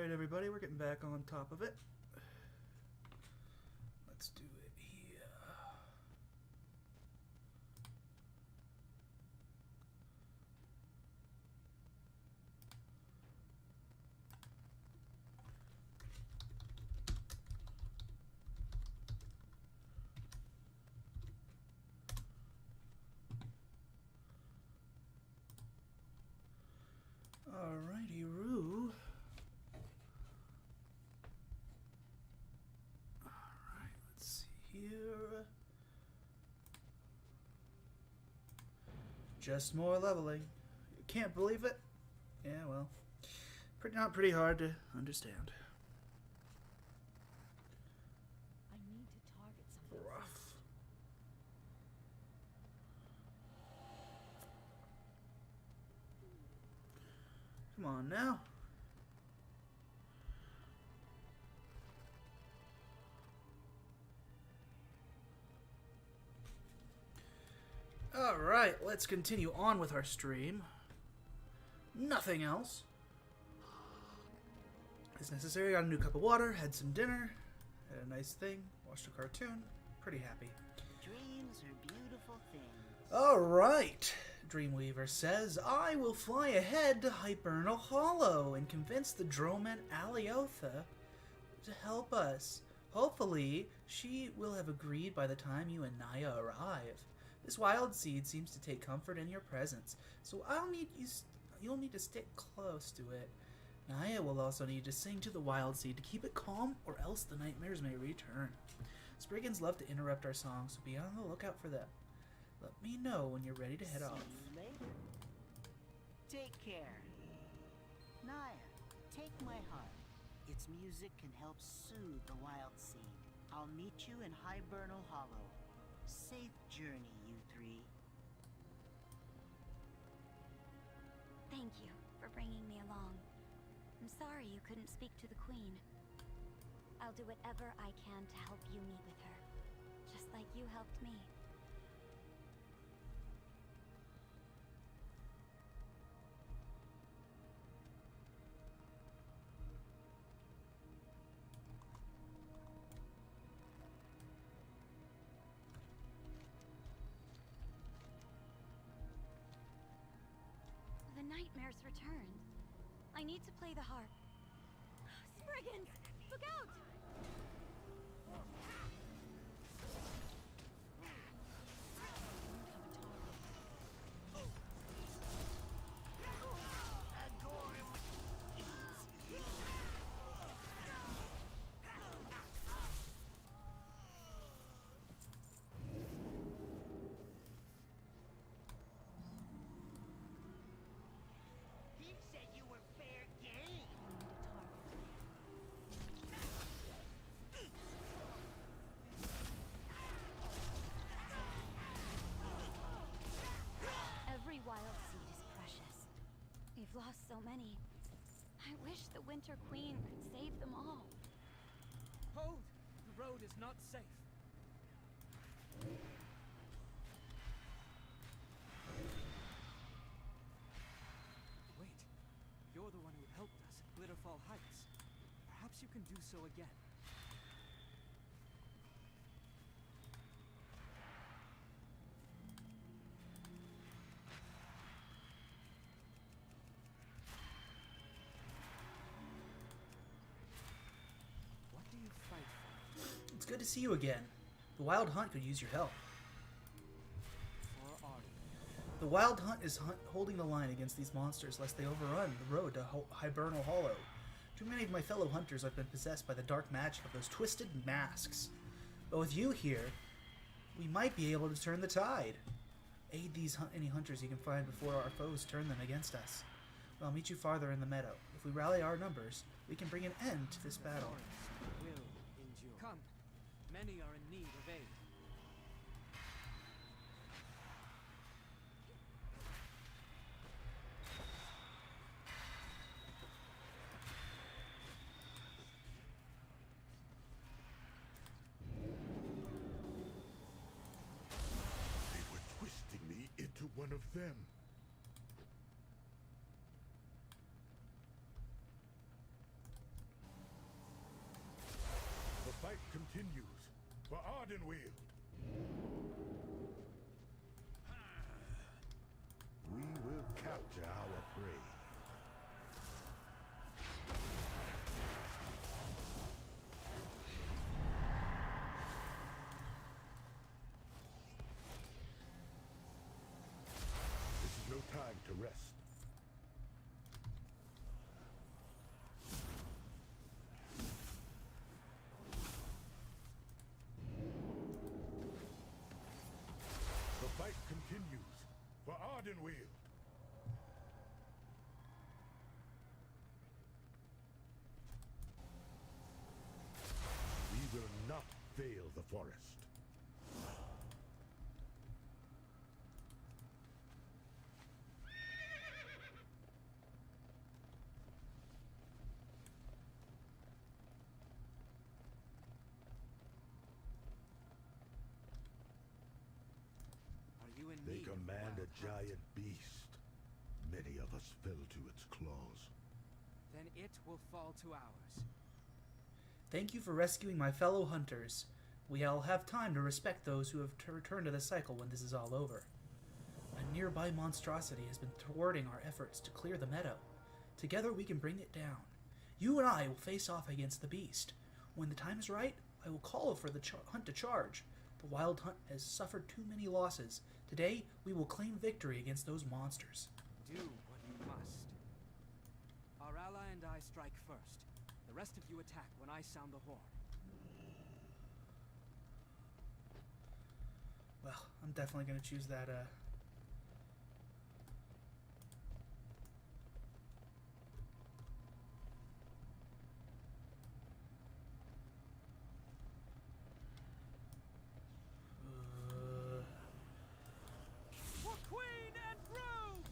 Alright everybody, we're getting back on top of it. Let's do it here. Alrighty-roo. Alright, let's see here. Just more leveling. You can't believe it? Yeah, well, not pretty hard to understand. I need to target something. Rough. Come on now. Alright, let's continue on with our stream. Nothing else is necessary. Got a new cup of water, had some dinner, had a nice thing, watched a cartoon. Pretty happy. Dreams are beautiful things. Alright, Dreamweaver says, I will fly ahead to Hibernal Hollow and convince the Droman Aliotha to help us. Hopefully, she will have agreed by the time you and Naya arrive. This wild seed seems to take comfort in your presence, so you'll need to stick close to it. Naya will also need to sing to the wild seed to keep it calm, or else the nightmares may return. Spriggans love to interrupt our songs, so be on the lookout for them. Let me know when you're ready to head off. See you later. Take care. Naya, take my heart. Its music can help soothe the wild seed. I'll meet you in Hibernal Hollow. Safe journey, you three. Thank you for bringing me along. I'm sorry you couldn't speak to the Queen. I'll do whatever I can to help you meet with her, just like you helped me. The nightmares returned. I need to play the harp. Spriggans, look out! He said you were fair game. Every wild seed is precious. We've lost so many. I wish the Winter Queen could save them all. Hold! The road is not safe. Wait. You're the one who helped us at Glitterfall Heights. Perhaps you can do so again. What do you fight for? It's good to see you again. The Wild Hunt could use your help. For Arden. The Wild Hunt is holding the line against these monsters lest they overrun the road to Hibernal Hollow. Too many of my fellow hunters have been possessed by the dark magic of those twisted masks. But with you here, we might be able to turn the tide. Aid any hunters you can find before our foes turn them against us. I'll meet you farther in the meadow. If we rally our numbers, we can bring an end to this battle. Forest will endure. Come. Many are in need of aid. They were twisting me into one of them. continues for Ardenweald. We will capture our prey. This is no time to rest. The fight continues for Ardenweald. We will not fail the forest. Are you in They need of command a wild hunt? giant beast. Many of us fell to its claws. Then it will fall to ours. Thank you for rescuing my fellow hunters. We'll have time to respect those who have returned to the cycle when this is all over. A nearby monstrosity has been thwarting our efforts to clear the meadow. Together we can bring it down. You and I will face off against the beast. When the time is right, I will call for the hunt to charge. The wild hunt has suffered too many losses. Today, we will claim victory against those monsters. Do what you must. Our ally and I strike first. The rest of you attack when I sound the horn. Well, I'm definitely going to choose that, For Queen and Broom!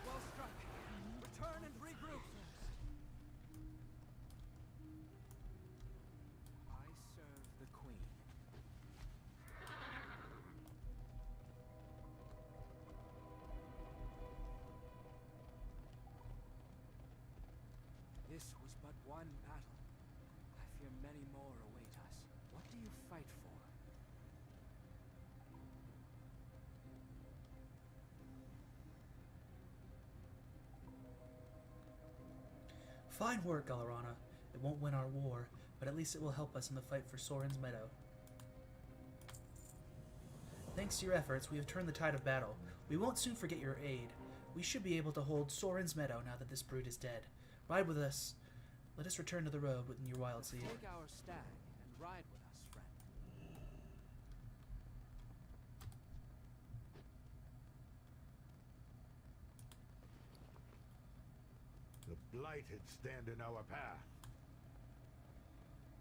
Well struck. Return and regroup. I serve the Queen. This was but one battle. I fear many more await us. What do you fight for? Fine work, Galarana. It won't win our war, but at least it will help us in the fight for Soren's Meadow. Thanks to your efforts, we have turned the tide of battle. We won't soon forget your aid. We should be able to hold Soren's Meadow now that this brute is dead. Ride with us. Let us return to the road with your wild seed. Take our stag and ride with us, friend. The blighted stand in our path.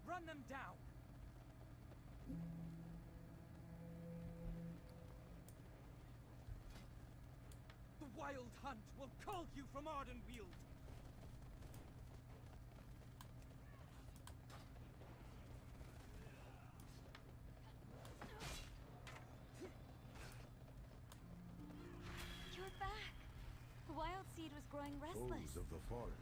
Run them down! The Wild Hunt will cull you from Ardenweald! You're back. The wild seed was growing restless. Foes of the forest.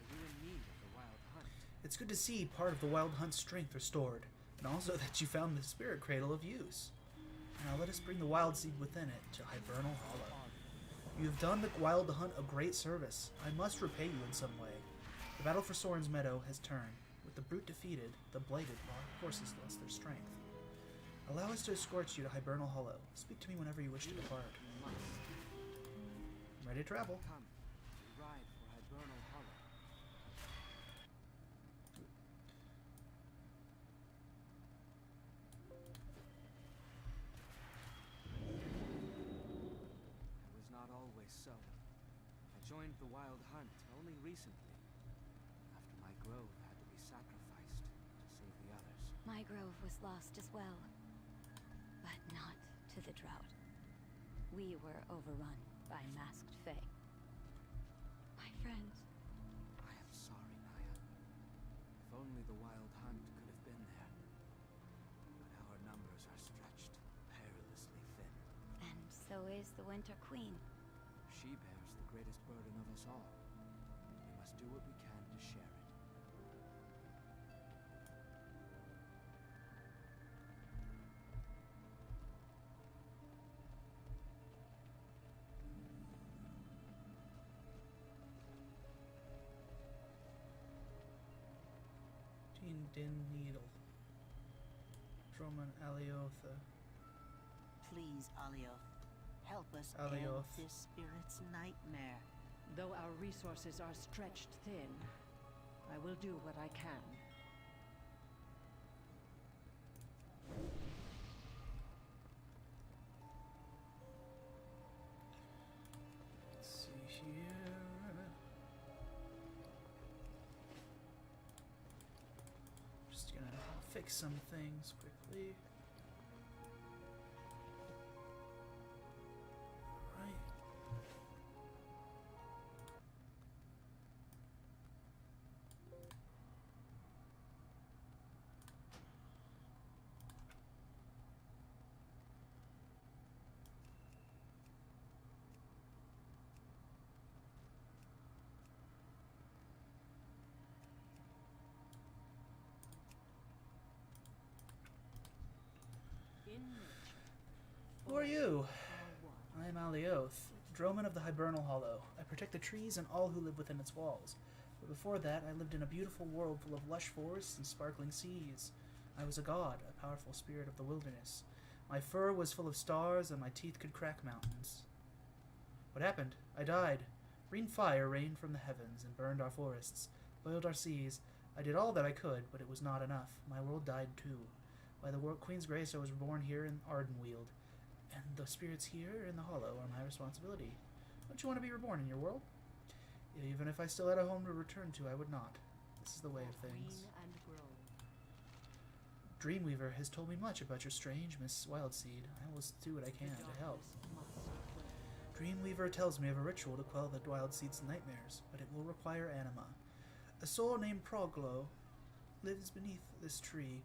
Are you in need of the Wild Hunt? It's good to see part of the Wild Hunt's strength restored, and also that you found the Spirit Cradle of use. Now let us bring the Wild Seed within it to Hibernal Hollow. You have done the Wild Hunt a great service. I must repay you in some way. The battle for Soren's Meadow has turned. With the brute defeated, the blighted horses lost their strength. Allow us to escort you to Hibernal Hollow. Speak to me whenever you wish to depart. Must. I'm ready to travel. Come, we ride for Hibernal Hollow. It was not always so. I joined the Wild Hunt only recently, after my grove had to be sacrificed to save the others. My grove was lost as well, but not to the drought. We were overrun by masked fae. My friends. I am sorry, Naya. If only the Wild Hunt could have been there. But our numbers are stretched perilously thin. And so is the Winter Queen. She bears the greatest burden of us all. We must do what we can to share it. Din Needle. Droman Aliotha. Please, Alioth, help us Alioth. end this spirit's nightmare. Though our resources are stretched thin, I will do what I can. Let's see here. Just gonna fix some things quickly. Right. In nature, Who are you? are one. I am Alioth, Droman of the Hibernal Hollow. I protect the trees and all who live within its walls. But before that, I lived in a beautiful world full of lush forests and sparkling seas. I was a god, a powerful spirit of the wilderness. My fur was full of stars, and my teeth could crack mountains. What happened? I died. Green fire rained from the heavens and burned our forests, boiled our seas. I did all that I could, but it was not enough. My world died too. By the Queen's grace, I was reborn here in Ardenweald, and the spirits here in the Hollow are my responsibility. Don't you want to be reborn in your world? Even if I still had a home to return to, I would not. This is the way of things. Green and grow. Dreamweaver has told me much about your strange Miss Wildseed. I will do what I can to help. Dreamweaver tells me of a ritual to quell the Wildseed's nightmares, but it will require anima. A soul named Proglo lives beneath this tree,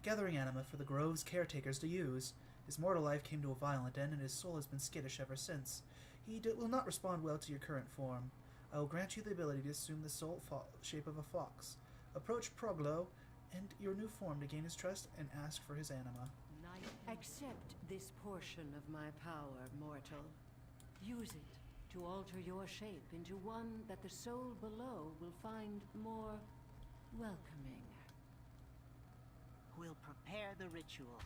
gathering anima for the grove's caretakers to use. His mortal life came to a violent end, and his soul has been skittish ever since. He will not respond well to your current form. I will grant you the ability to assume the soul shape of a fox. Approach Proglo and your new form to gain his trust and ask for his anima. Accept this portion of my power, mortal. Use it to alter your shape into one that the soul below will find more welcoming. We'll prepare the ritual.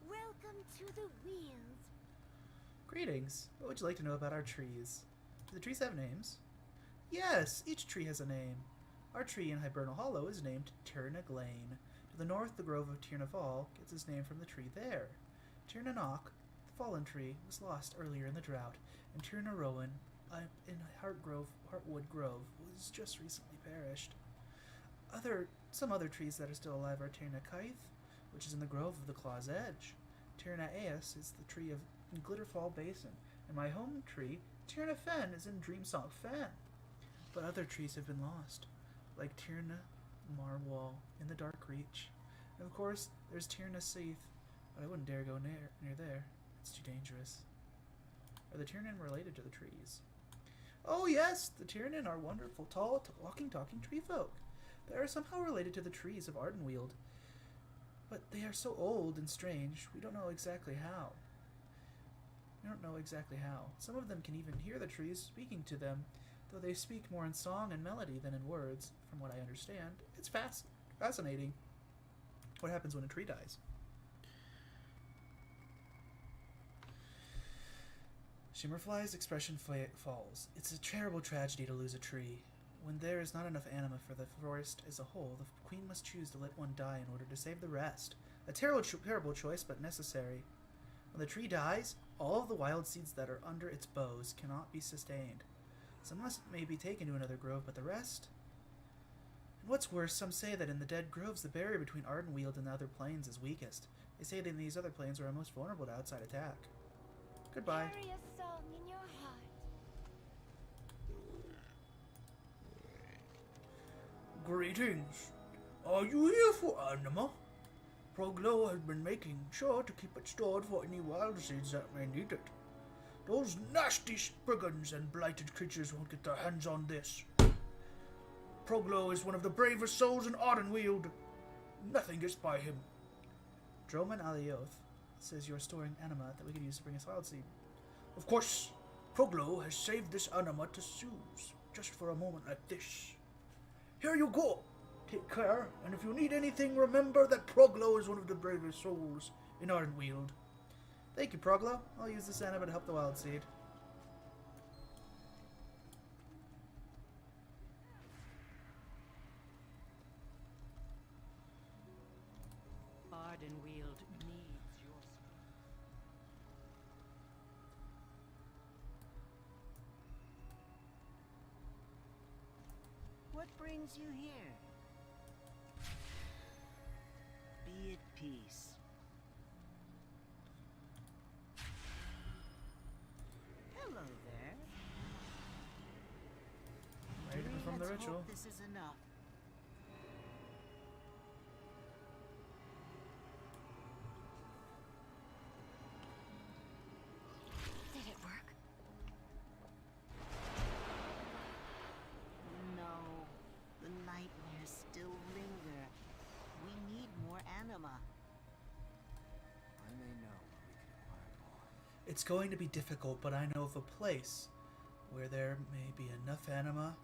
Welcome to the Weald. Greetings. What would you like to know about our trees? Do the trees have names? Yes, each tree has a name. Our tree in Hibernal Hollow is named Tirna Glane. To the north, the grove of Tirnaval gets its name from the tree there. Tirna Nock, the fallen tree, was lost earlier in the drought, and Tirna Rowan, in Heartwood Grove, was just recently perished. Some other trees that are still alive are Tirna Kaith, which is in the grove of the Claw's Edge. Tirna Aes is the tree of Glitterfall Basin, and my home tree, Tirna Fen, is in Dreamsong Fen. But other trees have been lost, like Tirna Marwall in the Dark Reach. And of course, there's Tirna Seath, but I wouldn't dare go near there. It's too dangerous. Are the Tirnan related to the trees? Oh yes, the Tirnan are wonderful, tall, walking, talking tree folk. They are somehow related to the trees of Ardenweald. But they are so old and strange, we don't know exactly how. Some of them can even hear the trees speaking to them, though they speak more in song and melody than in words, from what I understand. It's fascinating. What happens when a tree dies? Shimmerfly's expression falls. It's a terrible tragedy to lose a tree. When there is not enough anima for the forest as a whole, the queen must choose to let one die in order to save the rest. A terrible choice, but necessary. When the tree dies, all of the wild seeds that are under its boughs cannot be sustained. Some may be taken to another grove, but the rest? And what's worse, some say that in the dead groves, the barrier between Ardenweald and the other plains is weakest. They say that these other plains are most vulnerable to outside attack. Goodbye. Carry a song in your heart. Greetings. Are you here for anima? Proglo has been making sure to keep it stored for any wild seeds that may need it. Those nasty spriggans and blighted creatures won't get their hands on this. Proglo is one of the bravest souls in Ardenweald. Nothing gets by him. Droman Alioth says you're storing anima that we could use to bring us wild seed. Of course, Proglo has saved this anima to use, just for a moment like this. Here you go. Take care, and if you need anything, remember that Proglo is one of the bravest souls in Ardenweald. Thank you, Proglo. I'll use this anima to help the wild seed. Ardenweald needs your strength. What brings you here? Be at peace. Hello there. Ready to perform the Let's ritual. hope this is enough. Did it work? No, the nightmares still linger. We need more anima. I may know where we can acquire more. It's going to be difficult, but I know of a place where there may be enough anima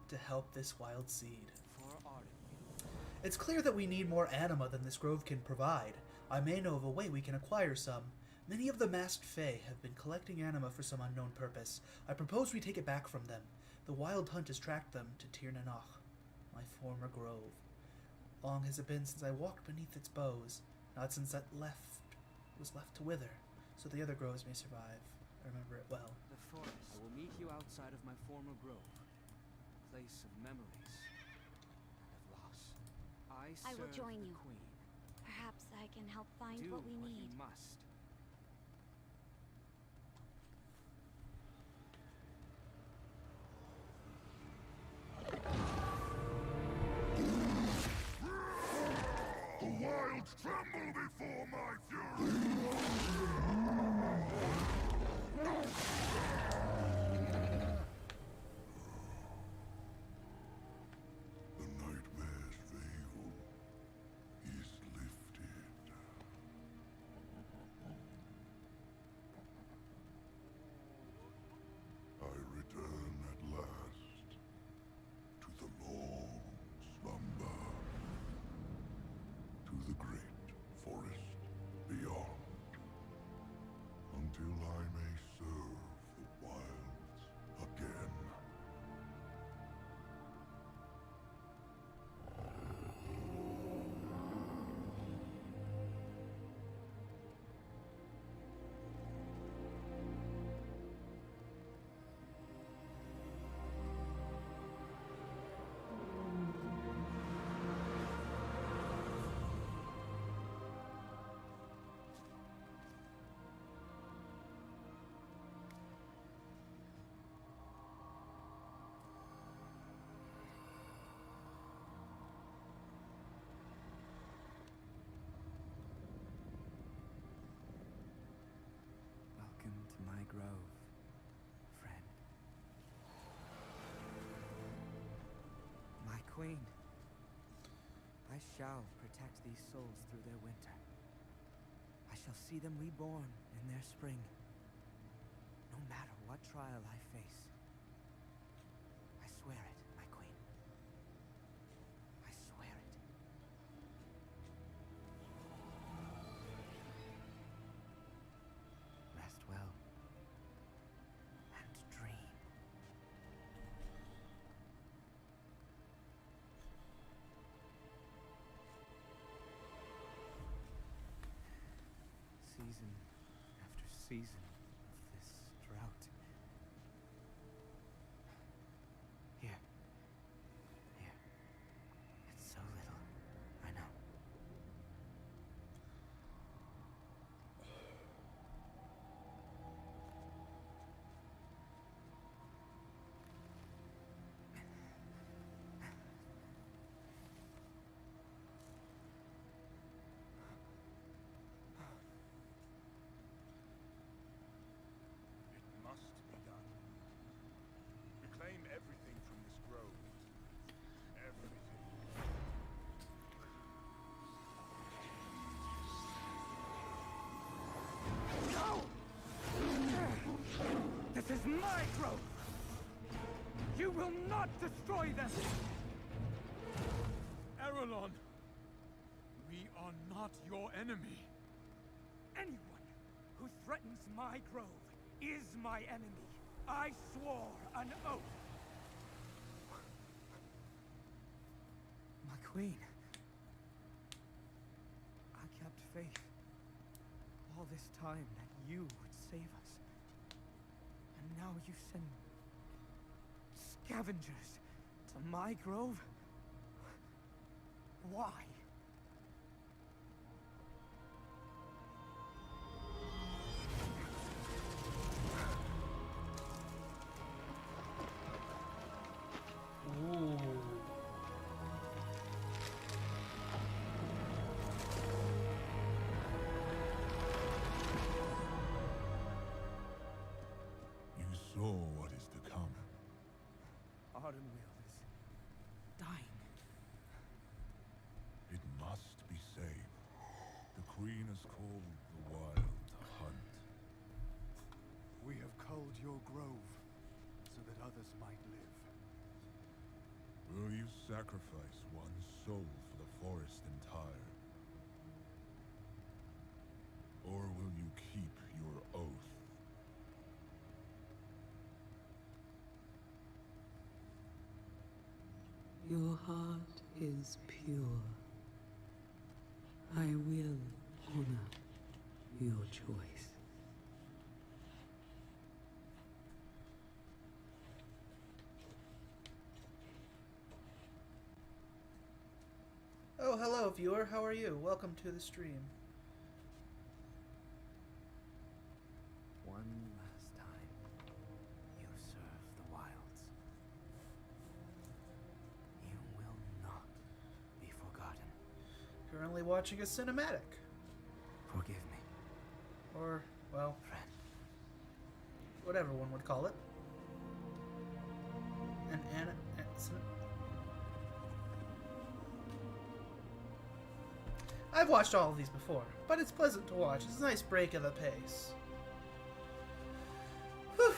to help this wild seed. For Ardenweald. It's clear that we need more anima than this grove can provide. I may know of a way we can acquire some. Many of the masked fae have been collecting anima for some unknown purpose. I propose we take it back from them. The wild hunt has tracked them to Tir Nanach, my former grove. Long has it been since I walked beneath its boughs, not since that was left to wither, so the other groves may survive. I remember it well. The forest. I will meet you outside of my former grove. Place of memories and of loss. I will serve join the you. Queen. Perhaps I can help find Do what we need. you must. The wilds tremble before my fury! The nightmare's veil is lifted. I return at last to the long slumber, to the great forest beyond, until I may serve the wilds again. Welcome to my grove, friend. My queen. I shall protect these souls through their winter. I shall see them reborn in their spring. No matter what trial I face. I swear it, my queen. I swear it. Rest well. And dream. Season after season of this drought. Here. It's so little, I know. It must be done. Reclaim everything from this grove. Everything. No! This is my grove! You will not destroy them! Arelon! We are not your enemy. Anyone who threatens my grove is my enemy. I swore an oath. My queen. I kept faith all this time that you would save us. And now you send scavengers to my grove? Why? Ooh. You saw what is to come. Ardenweald is dying. It must be saved. The Queen has called the Wild Hunt. We have culled your grove, so that others might live. Will you sacrifice one soul for the forest entire? Or will you keep your oath? Your heart is pure. I will honor your choice. Oh, hello, viewer. How are you? Welcome to the stream. One last time, you serve the wilds. You will not be forgotten. Currently watching a cinematic. Forgive me, Or, well, friend. whatever one would call it. I've watched all of these before, but it's pleasant to watch. It's a nice break of the pace. Whew.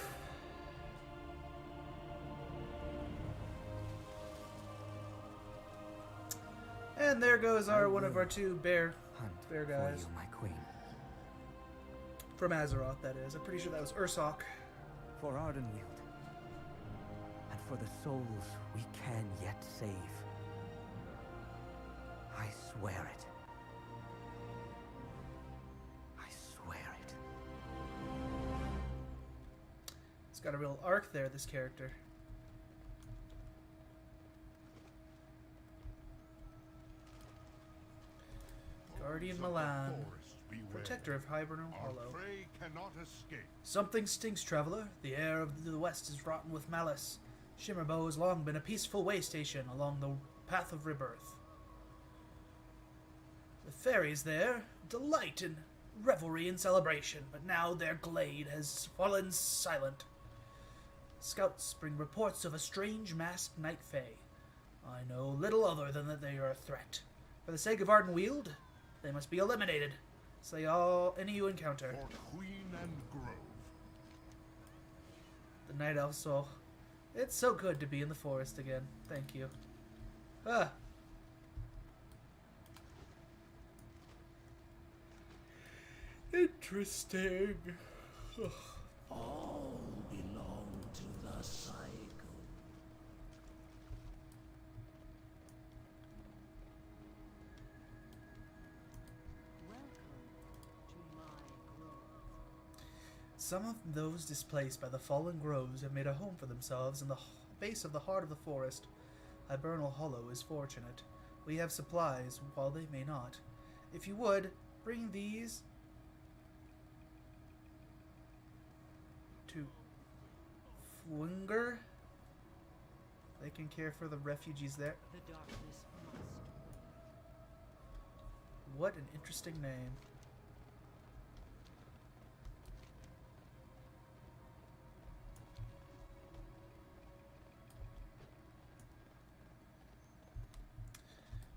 And there goes one of our two bear Hunt guys. for you, my queen. From Azeroth, that is. I'm pretty sure that was Ursoc. For Ardenweald. And for the souls we can yet save. I swear it. I swear it. It's got a real arc there, this character. Guardian Milan, protector of Hibernal Hollow. Our prey cannot escape. Something stinks, traveler. The air of the west is rotten with malice. Shimmerbow has long been a peaceful way station along the path of rebirth. The fairies there delight in revelry and celebration, but now their glade has fallen silent. Scouts bring reports of a strange masked night fae. I know little other than that they are a threat. For the sake of Ardenweald, they must be eliminated. Slay any you encounter. For Queen and Grove. The Night Elf soul. It's so good to be in the forest again. Thank you. Ah. Interesting. All belong to the cycle. Welcome to my grove. Some of those displaced by the fallen groves have made a home for themselves in the base of the heart of the forest. Hibernal Hollow is fortunate. We have supplies, while they may not. If you would, bring these to Flunger. They can care for the refugees there. The darkness must wait. What an interesting name.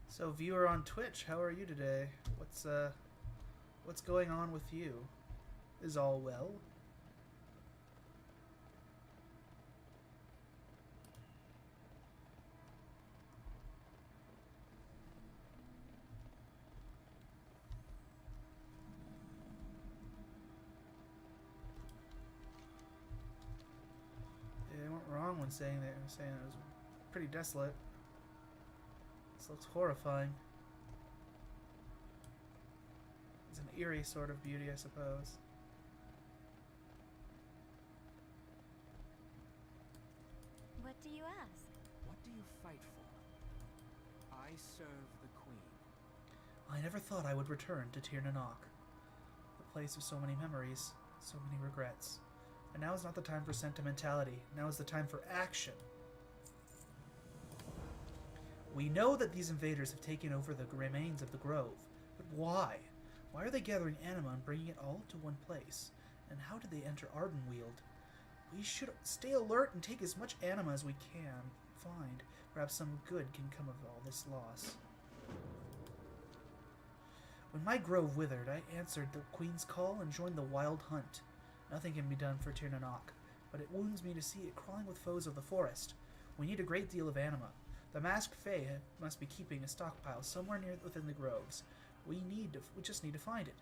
So, viewer on Twitch, how are you today? What's going on with you? Is all well? Yeah, I went wrong when saying that. I was saying it was pretty desolate. This looks horrifying. It's an eerie sort of beauty, I suppose. What do you ask? What do you fight for? I serve the Queen. I never thought I would return to Tir Nanok, the place of so many memories, so many regrets. And now is not the time for sentimentality. Now is the time for action. We know that these invaders have taken over the remains of the grove, but why? Why are they gathering anima and bringing it all to one place? And how did they enter Ardenweald? We should stay alert and take as much anima as we can find. Perhaps some good can come of all this loss. When my grove withered, I answered the Queen's call and joined the wild hunt. Nothing can be done for Tir Nanok, but it wounds me to see it crawling with foes of the forest. We need a great deal of anima. The masked Fae must be keeping a stockpile somewhere near within the groves. We just need to find it.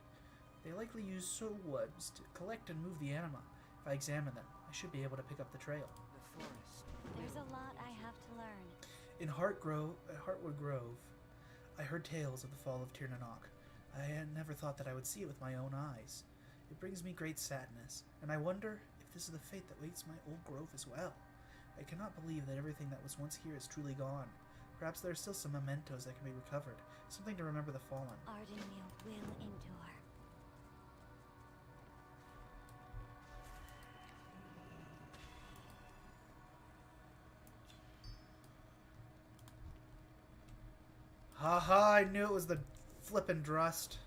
They likely use soul webs to collect and move the anima. If I examine them, I should be able to pick up the trail. The forest. There's a lot I have to learn. In Heartwood Grove, I heard tales of the fall of Tir Nanok. I had never thought that I would see it with my own eyes. It brings me great sadness, and I wonder if this is the fate that waits my old grove as well. I cannot believe that everything that was once here is truly gone. Perhaps there are still some mementos that can be recovered, something to remember the fallen. Ardenweald will endure. Haha, I knew it was the flippin' Drust.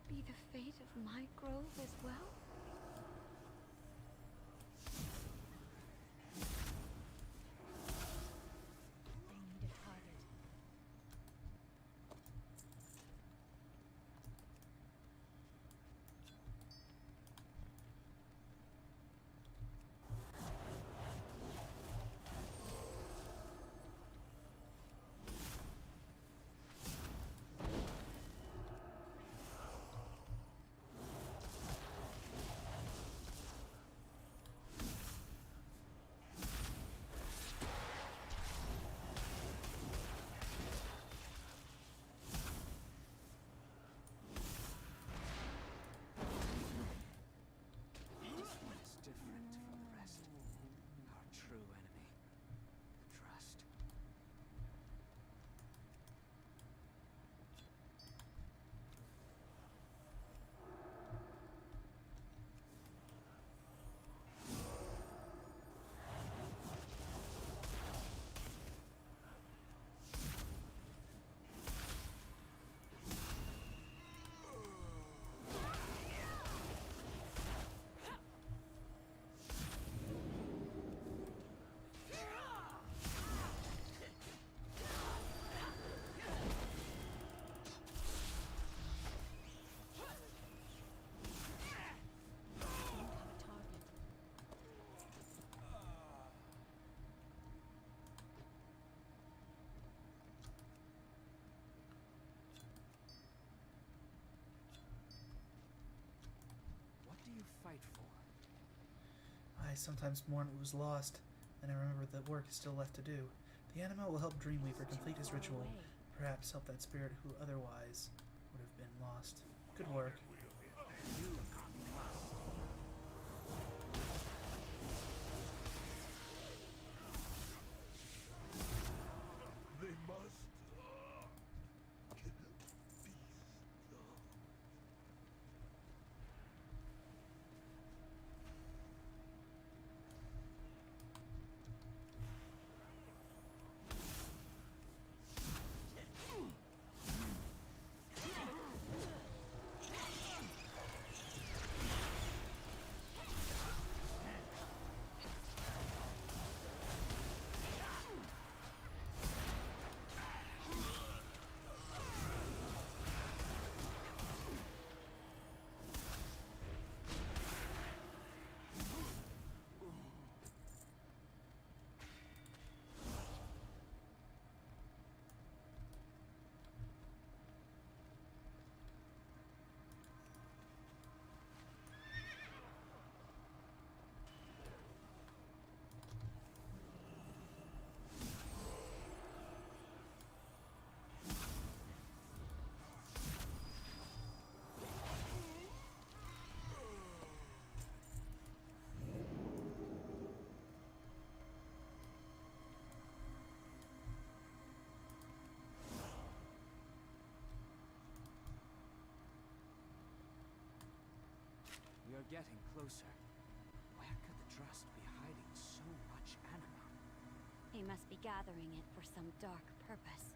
be the fate of my grove as well? I need a target. This one is different from the rest. Our true enemy. The trust. What do you fight for? I sometimes mourn what was lost, and I remember that work is still left to do. The anima will help Dreamweaver complete his ritual, perhaps help that spirit who otherwise would have been lost. Good work. They must be stopped. We are getting closer. Where could the Trust be hiding so much anima? They must be gathering it for some dark purpose.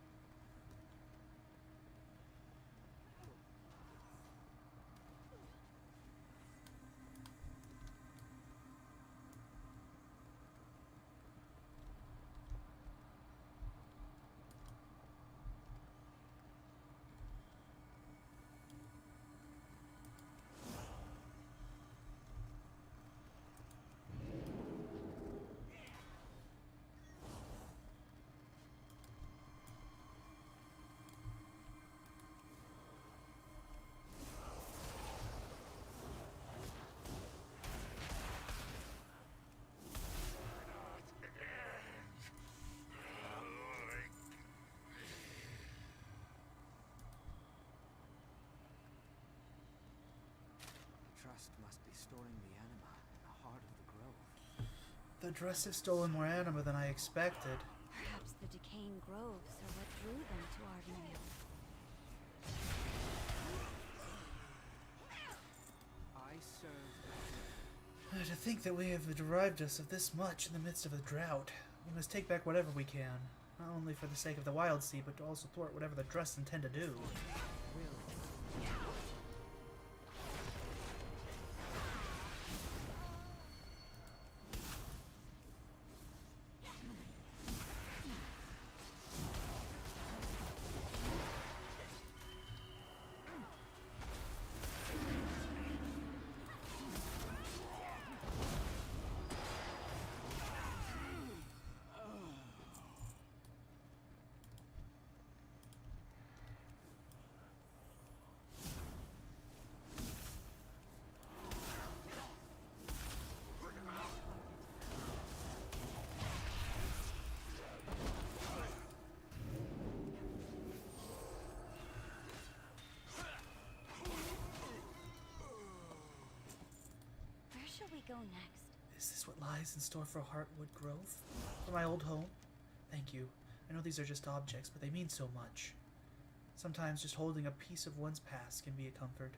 Trust must be storing the anima in the heart of the grove. The Dress have stolen more anima than I expected. Perhaps the decaying groves are what drew them to Ardenweald. I serve. To think that we have derived us of this much in the midst of a drought. We must take back whatever we can, not only for the sake of the Wild Sea, but to also thwart whatever the Dress intend to do. go next? Is this what lies in store for Heartwood Grove? For my old home? Thank you. I know these are just objects, but they mean so much. Sometimes just holding a piece of one's past can be a comfort.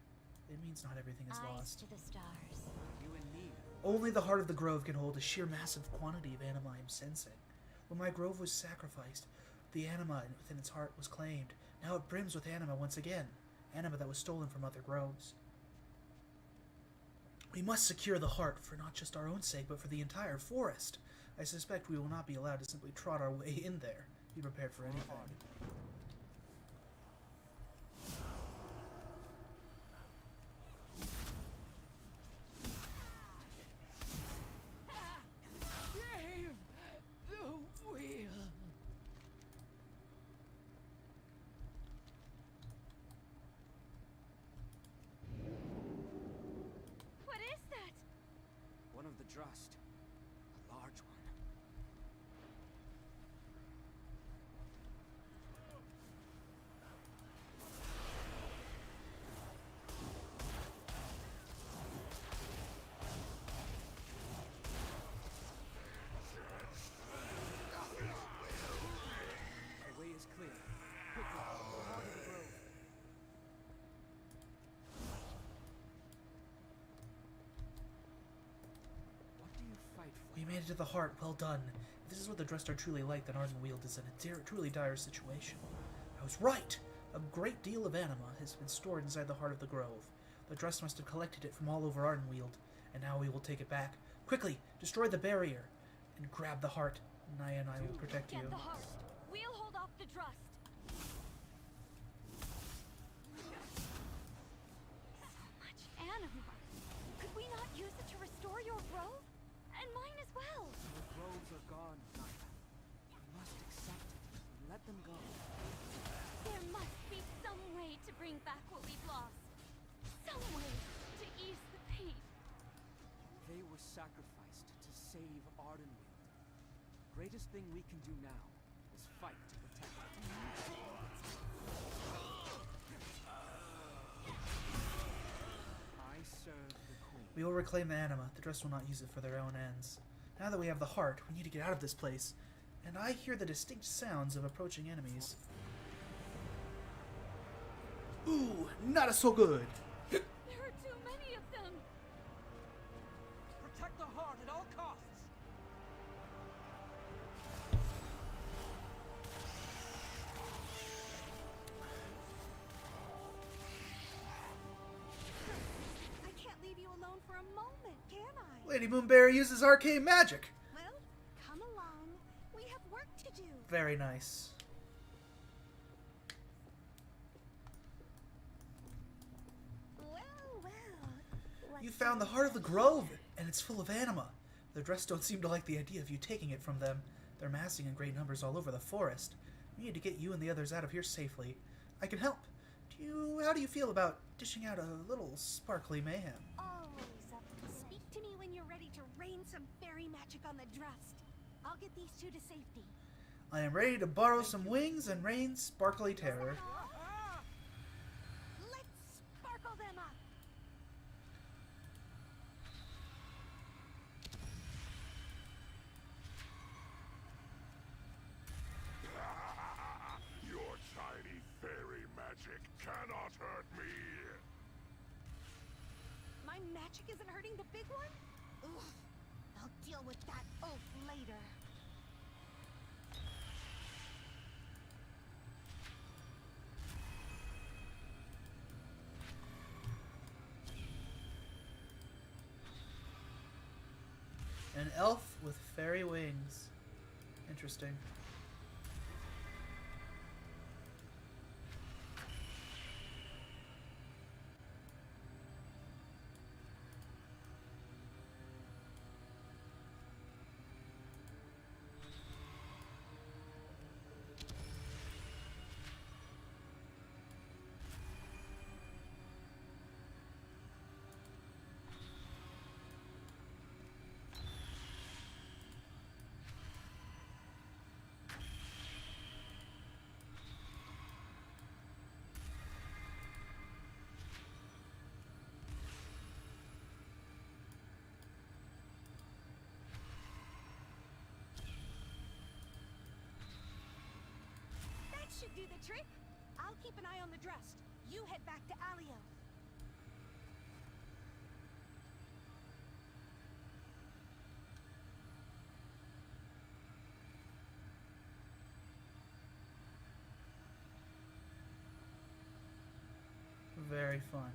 It means not everything is Eyes lost. to the stars. You and me. Only the heart of the grove can hold a sheer massive quantity of anima I'm sensing. When my grove was sacrificed, the anima within its heart was claimed. Now it brims with anima once again. Anima that was stolen from other groves. We must secure the heart for not just our own sake, but for the entire forest. I suspect we will not be allowed to simply trot our way in there. Be prepared for anything. Save the wheel. What is that? One of the Drust. A large one. The way is clear. Quickly, out of the grove. What do you fight for? We made it to the heart. Well done. If this is what the Drust are truly like, then Ardenweald is in a truly dire situation. I was right. A great deal of anima has been stored inside the heart of the grove. The Drust must have collected it from all over Ardenweald, and now we will take it back. Quickly, destroy the barrier, and grab the heart. Naya and I will protect you. Get the heart. We'll hold off the Drust. So much anima. Could we not use it to restore your grove? And mine as well. The groves are gone, Naya. You must accept it and let them go. There must be some way to bring back what we've lost. Some way to ease the pain. They were sacrificed to save Ardenweald. Greatest thing we can do now is fight to protect it. I serve the Queen. We will reclaim the anima. The Drust will not use it for their own ends. Now that we have the heart, we need to get out of this place. And I hear the distinct sounds of approaching enemies. Ooh, not so good. There are too many of them. Protect the heart at all costs! I can't leave you alone for a moment, can I? Lady Moonberry uses arcane magic. Well, come along. We have work to do. Very nice. Well. You found the heart of the grove, and it's full of anima. The Drust don't seem to like the idea of you taking it from them. They're massing in great numbers all over the forest. We need to get you and the others out of here safely. I can help. How do you feel about dishing out a little sparkly mayhem? Always up. Speak to me when you're ready to rain some fairy magic on the Drust. I'll get these two to safety. I am ready to borrow some wings and rain sparkly terror. Let's sparkle them up. Your tiny fairy magic cannot hurt me. My magic isn't hurting the big one? Ugh. I'll deal with that oaf later. An elf with fairy wings. Interesting. do the trick? I'll keep an eye on the Drust. You head back to Alio. Very fun.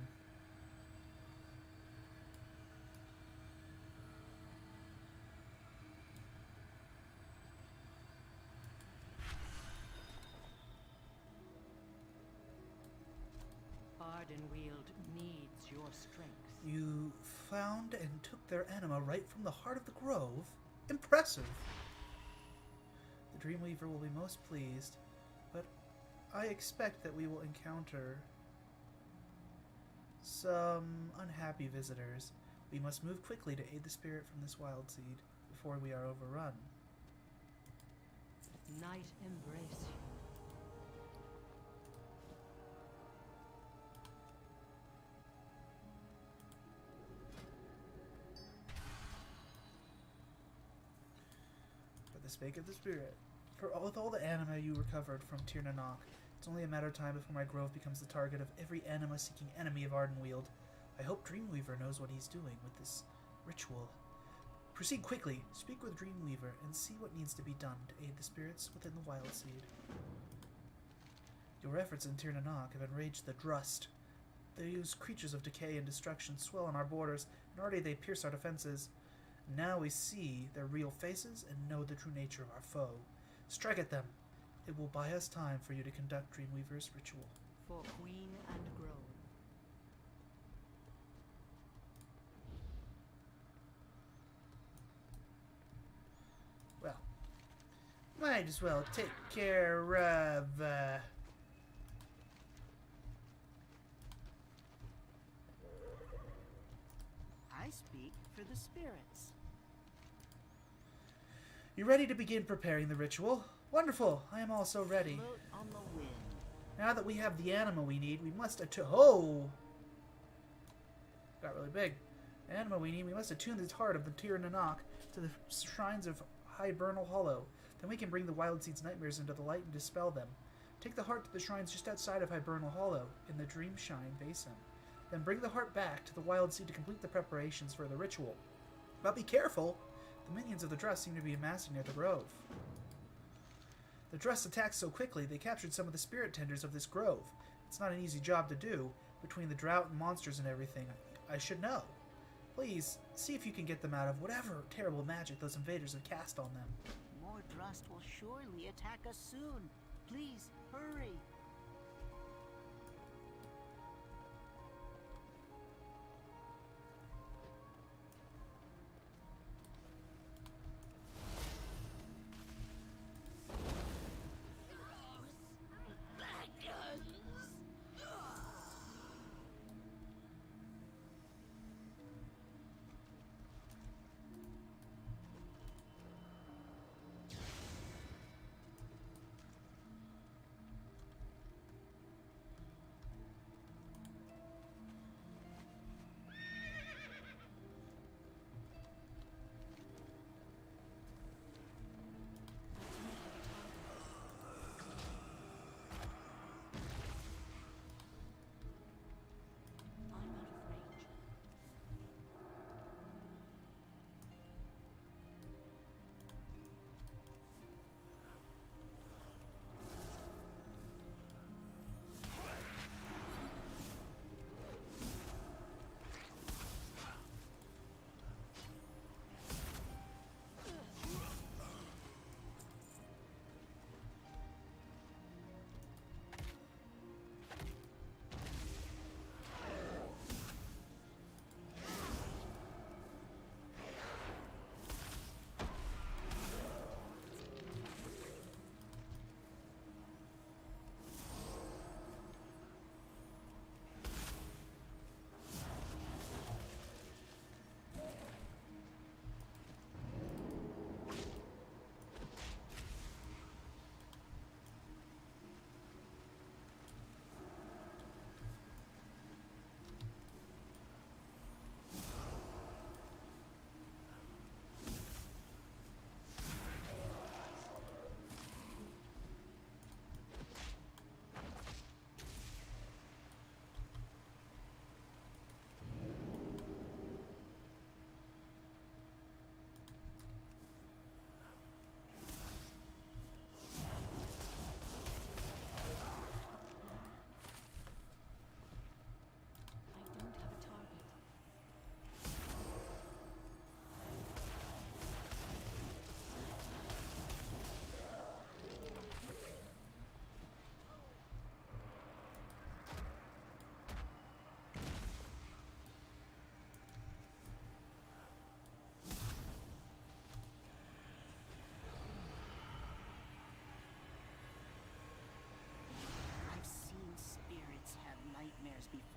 Ardenweald needs your strength. You found and took their anima right from the heart of the grove? Impressive! The Dreamweaver will be most pleased, but I expect that we will encounter some unhappy visitors. We must move quickly to aid the spirit from this wild seed before we are overrun. Night embrace you. For the sake of the spirit, with all the anima you recovered from Tir na Nok, it's only a matter of time before my grove becomes the target of every anima-seeking enemy of Ardenweald. I hope Dreamweaver knows what he's doing with this ritual. Proceed quickly, speak with Dreamweaver, and see what needs to be done to aid the spirits within the Wild Seed. Your efforts in Tir na Nok have enraged the Drust. They use creatures of decay and destruction swell on our borders, and already they pierce our defenses. Now we see their real faces and know the true nature of our foe. Strike at them. It will buy us time for you to conduct Dreamweaver's ritual. For Queen and Grove. Well, might as well take care of, I speak for the spirits. You ready to begin preparing the ritual? Wonderful! I am also ready. Float on the wind. Now that we have the anima we need, we must oh! Got really big. The anima we need, we must attune the heart of the Tir na Nok to the shrines of Hibernal Hollow. Then we can bring the Wild Seed's nightmares into the light and dispel them. Take the heart to the shrines just outside of Hibernal Hollow, in the Dreamshine Basin. Then bring the heart back to the Wild Seed to complete the preparations for the ritual. But be careful! The minions of the Drust seem to be amassing near the grove. The Drust attacked so quickly, they captured some of the spirit tenders of this grove. It's not an easy job to do, between the drought and monsters and everything. I should know. Please, see if you can get them out of whatever terrible magic those invaders have cast on them. More Drust will surely attack us soon. Please, hurry.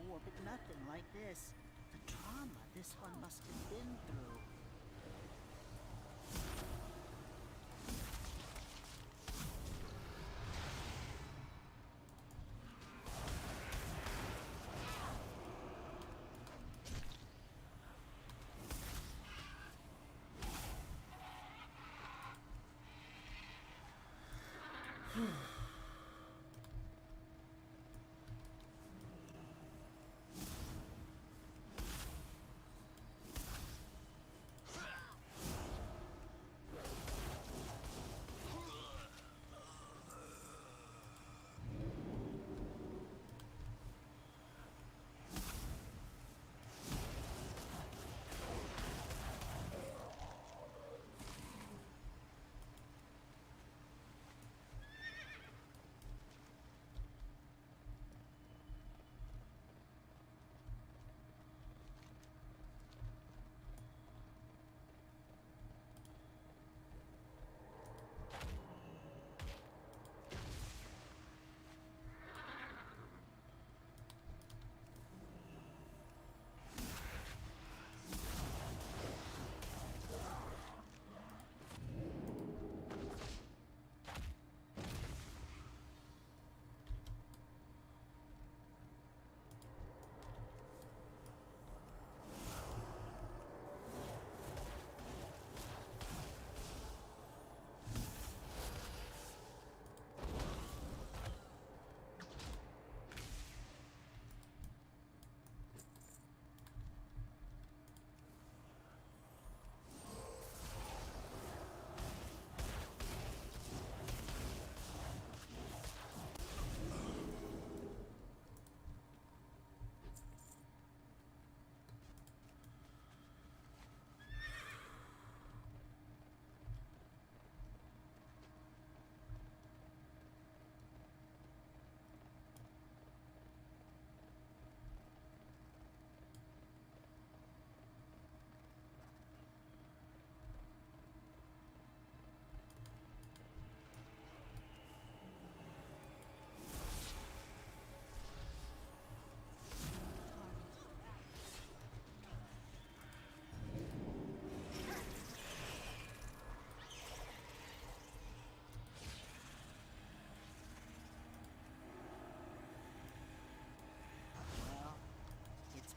before, but nothing like this. The trauma this one must have been through.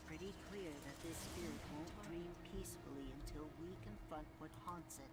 Pretty clear that this spirit won't dream peacefully until we confront what haunts it.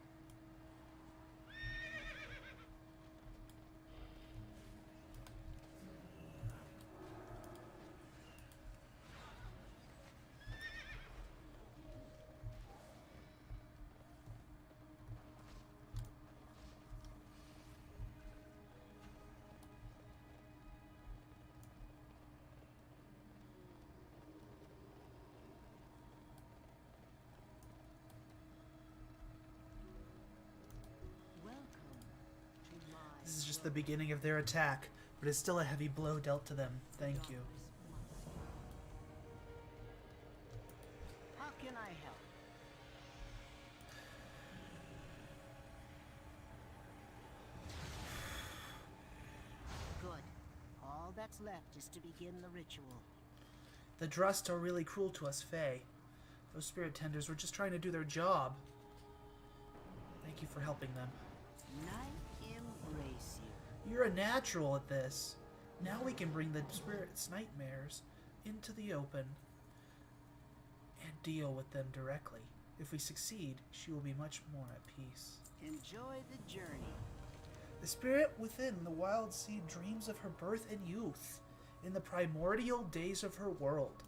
This is just the beginning of their attack, but it's still a heavy blow dealt to them. Thank you. How can I help? Good. All that's left is to begin the ritual. The Drust are really cruel to us, Fae. Those spirit tenders were just trying to do their job. Thank you for helping them. Night embrace you. You're a natural at this. Now we can bring the spirit's nightmares into the open and deal with them directly. If we succeed, she will be much more at peace. Enjoy the journey. The spirit within the wild seed dreams of her birth and youth in the primordial days of her world.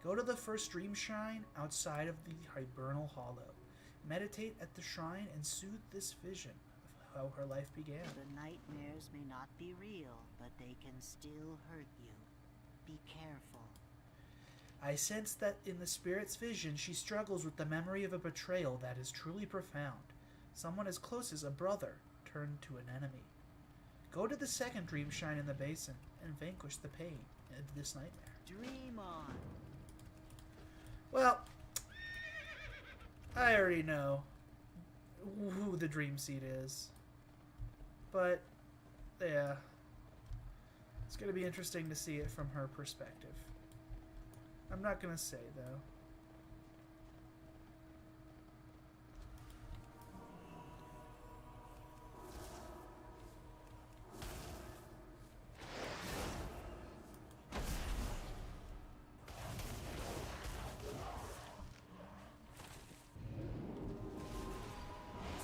Go to the first dream shrine outside of the Hibernal Hollow. Meditate at the shrine and soothe this vision of how her life began. The nightmares may not be real, but they can still hurt you. Be careful. I sense that in the spirit's vision, she struggles with the memory of a betrayal that is truly profound. Someone as close as a brother turned to an enemy. Go to the second dream shrine in the basin and vanquish the pain of this nightmare. Dream on. Well, I already know who the dream seed is. But, yeah. It's going to be interesting to see it from her perspective. I'm not gonna say, though.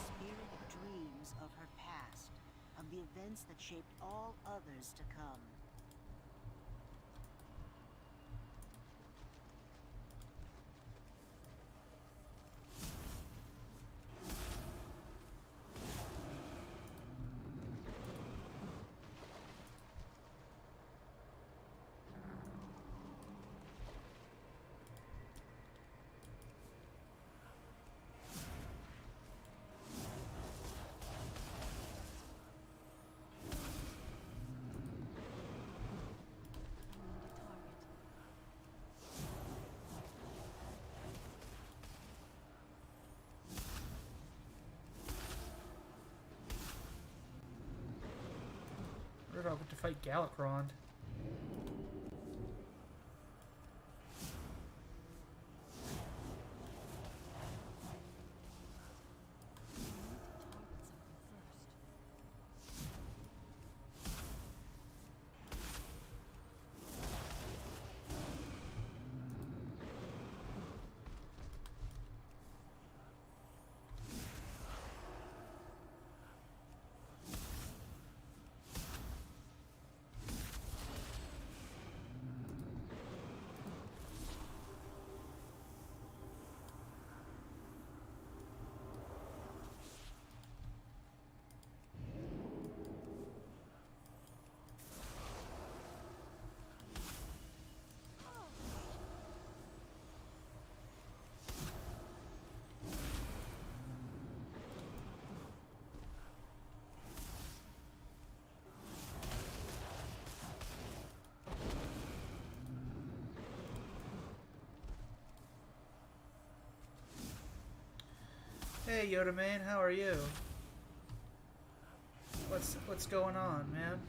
Spirit dreams of her past, of the events that shaped all others to come. Where did I get to fight Galakrond? Hey Yoda man, how are you? What's going on, man?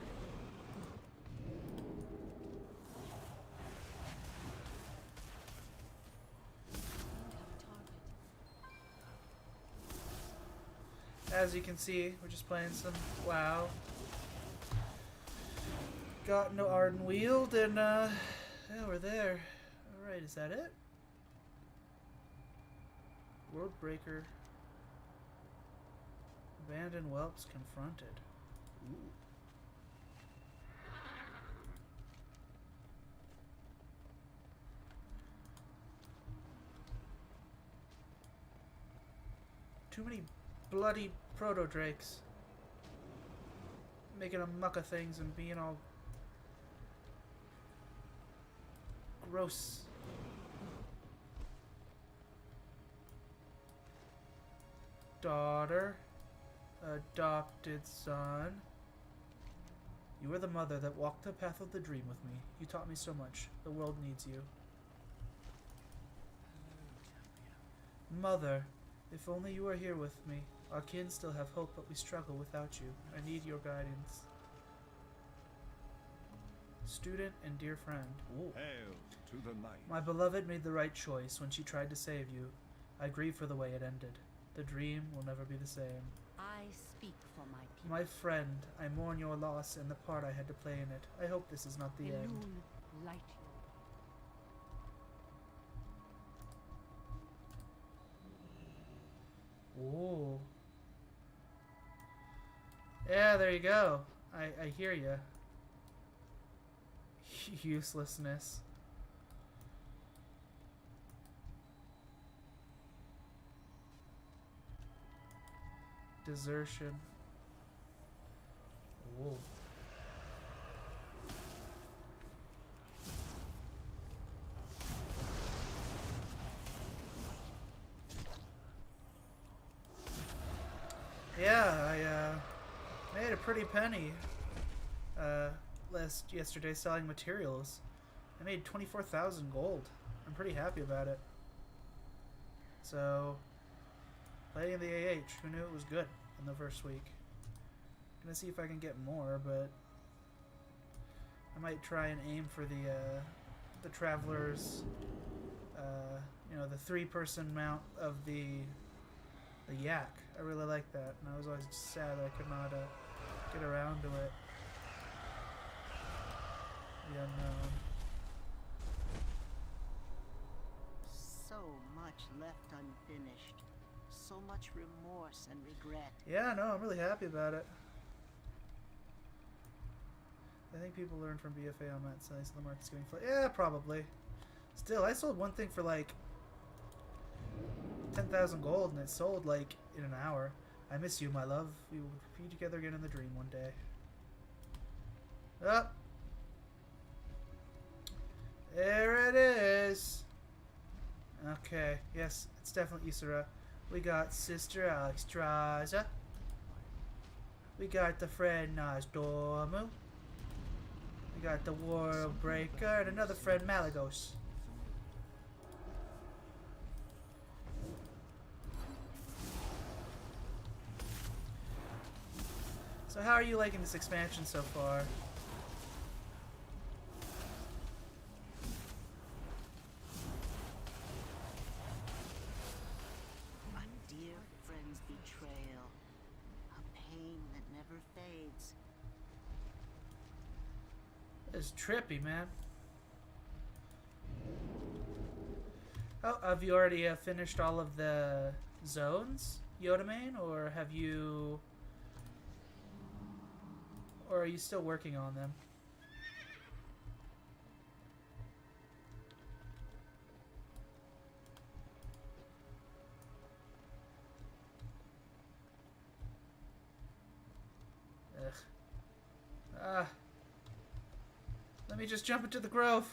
As you can see, we're just playing some WoW. Got into Ardenweald and yeah, we're there. Alright, is that it? Worldbreaker. Abandoned whelps confronted. Ooh. Too many bloody proto-drakes. Making a muck of things and being all gross. Daughter. Adopted son. You were the mother that walked the path of the dream with me. You taught me so much. The world needs you. Mother, if only you were here with me. Our kin still have hope, but we struggle without you. I need your guidance. Student and dear friend. Ooh. Hail to the night. My beloved made the right choice when she tried to save you. I grieve for the way it ended. The dream will never be the same. I speak for my people. My friend, I mourn your loss and the part I had to play in it. I hope this is not the end. Loon, light you. Ooh. Yeah, there you go. I hear ya. Uselessness. Desertion. Ooh. Yeah, I made a pretty penny yesterday selling materials. I made 24,000 gold. I'm pretty happy about it. So, playing the AH, who knew it was good in the first week? Gonna see if I can get more, but I might try and aim for the the Traveler's, you know, the 3-person mount of the yak. I really like that, and I was always sad that I could not get around to it. The unknown. So much left unfinished. So much remorse and regret. Yeah, no, I'm really happy about it. I think people learn from BFA on that size. The market's getting flat. Yeah, probably. Still, I sold one thing for like 10,000 gold, and it sold like in an hour. I miss you, my love. We will be together again in the dream one day. Oh. There it is. Okay, yes, it's definitely Isra. We got Sister Alexstrasza. We got the friend Nozdormu. We got the World Breaker and another friend Malagos. So how are you liking this expansion so far? A dear friend's betrayal. A pain that never fades. It's trippy, man. Oh, have you already finished all of the zones, Yodamane, or have you... Or are you still working on them? Ugh. Ah. Let me just jump into the grove.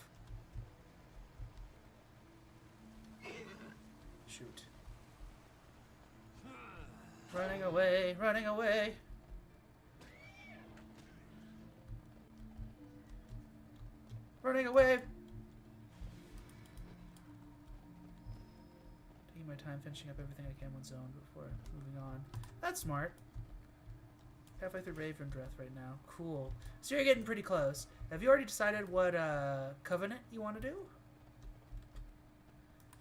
Shoot. Running away, running away. Running away! Taking my time finishing up everything I can one zone before moving on. That's smart. Halfway through Revandreth right now. Cool. So you're getting pretty close. Have you already decided what covenant you want to do?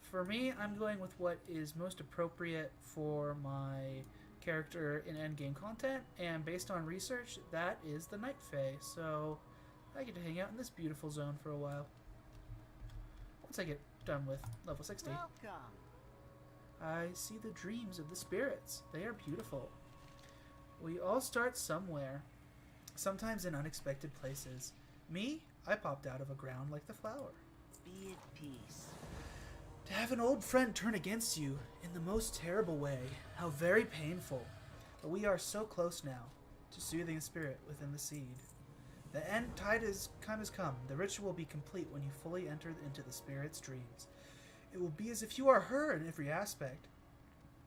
For me, I'm going with what is most appropriate for my character in endgame content, and based on research, that is the Night Fae. So I get to hang out in this beautiful zone for a while. Once I get done with level 60. Welcome. I see the dreams of the spirits. They are beautiful. We all start somewhere, sometimes in unexpected places. Me, I popped out of a ground like the flower. Be at peace. To have an old friend turn against you in the most terrible way, how very painful. But we are so close now to soothing the spirit within the seed. The end time has come. The ritual will be complete when you fully enter into the spirit's dreams. It will be as if you are her in every aspect.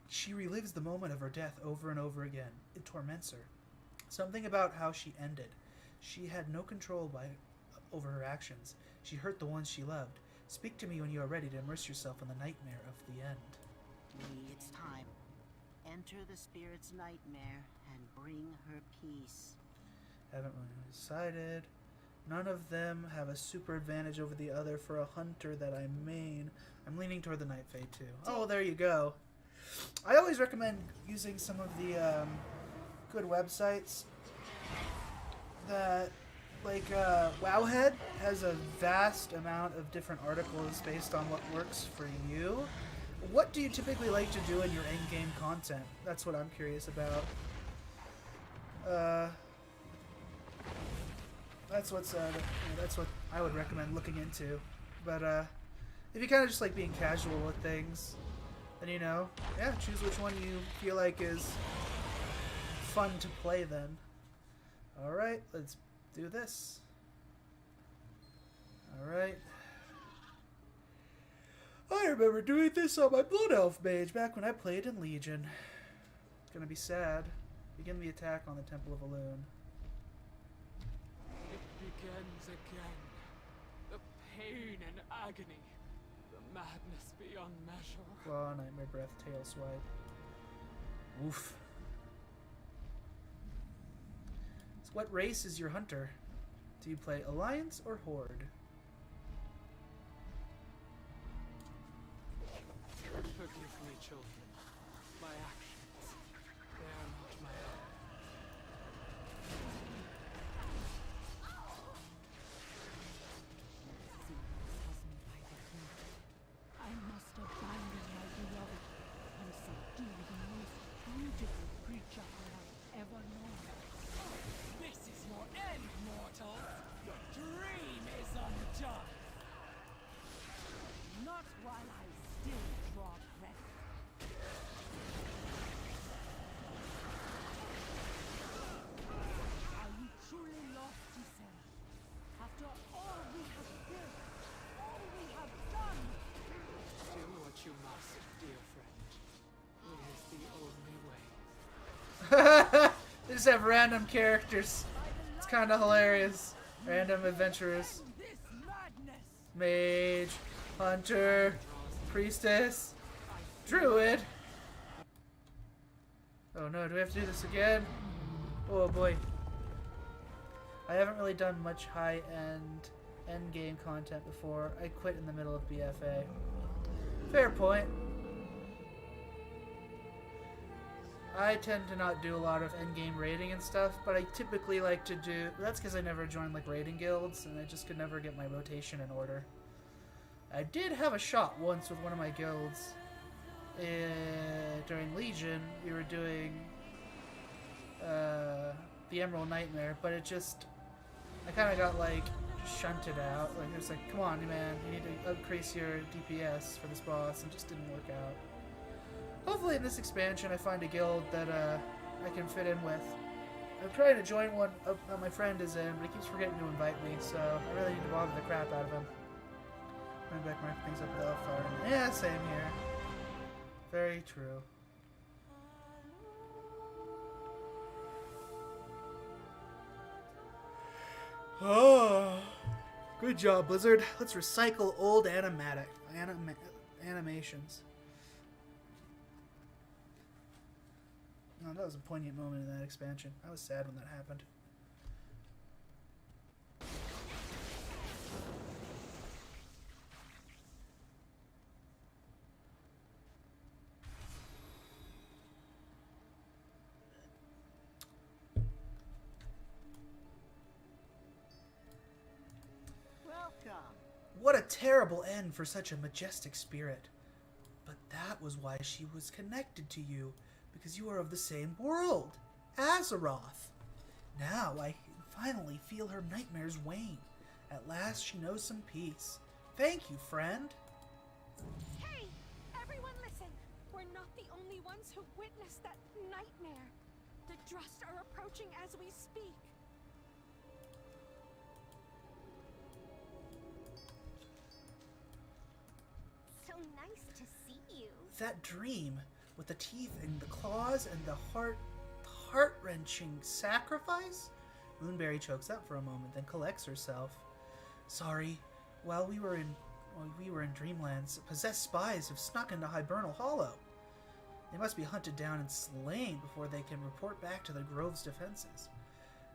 She relives the moment of her death over and over again. It torments her. Something about how she ended. She had no control over her actions. She hurt the ones she loved. Speak to me when you are ready to immerse yourself in the nightmare of the end. Lee, it's time. Enter the spirit's nightmare and bring her peace. Haven't really decided. None of them have a super advantage over the other for a hunter that I main. I'm leaning toward the Night Fae too. Oh, there you go. I always recommend using some of the good websites that, like, Wowhead has a vast amount of different articles based on what works for you. What do you typically like to do in your in-game content? That's what I'm curious about. That's that's what I would recommend looking into. But if you kind of just like being casual with things, then yeah, choose which one you feel like is fun to play then. All right, let's do this. All right. I remember doing this on my Blood Elf mage back when I played in Legion. Gonna be sad. Begin the attack on the Temple of Elune. Begins again. The pain and agony. The madness beyond measure. Claw, Nightmare Breath, Tail Swipe. Woof. So what race is your hunter? Do you play Alliance or Horde? just have random characters. It's kind of hilarious. Random adventurers. Mage, hunter, priestess, druid. Oh no, do we have to do this again? Oh boy. I haven't really done much high-end endgame content before. I quit in the middle of BFA. Fair point. I tend to not do a lot of endgame raiding and stuff, but I typically like to do... That's because I never joined like raiding guilds, and I just could never get my rotation in order. I did have a shot once with one of my guilds. During Legion, we were doing the Emerald Nightmare, but it just... I kind of got like shunted out. Like it was like, come on, man, you need to increase your DPS for this boss, and it just didn't work out. Hopefully in this expansion I find a guild that I can fit in with. I'm trying to join one that my friend is in, but he keeps forgetting to invite me, so I really need to bother the crap out of him. Bring back my things up with Elfire. Yeah, same here. Very true. Oh, good job, Blizzard. Let's recycle old animations. Oh, that was a poignant moment in that expansion. I was sad when that happened. Welcome. What a terrible end for such a majestic spirit. But that was why she was connected to you. Because you are of the same world, Azeroth. Now I can finally feel her nightmares wane. At last she knows some peace. Thank you, friend. Hey! Everyone listen! We're not the only ones who witnessed that nightmare. The Drust are approaching as we speak. So nice to see you. That dream, with the teeth and the claws and the heart-wrenching sacrifice? Moonberry chokes up for a moment, then collects herself. Sorry, while we were in Dreamlands, possessed spies have snuck into Hibernal Hollow. They must be hunted down and slain before they can report back to the Grove's defenses.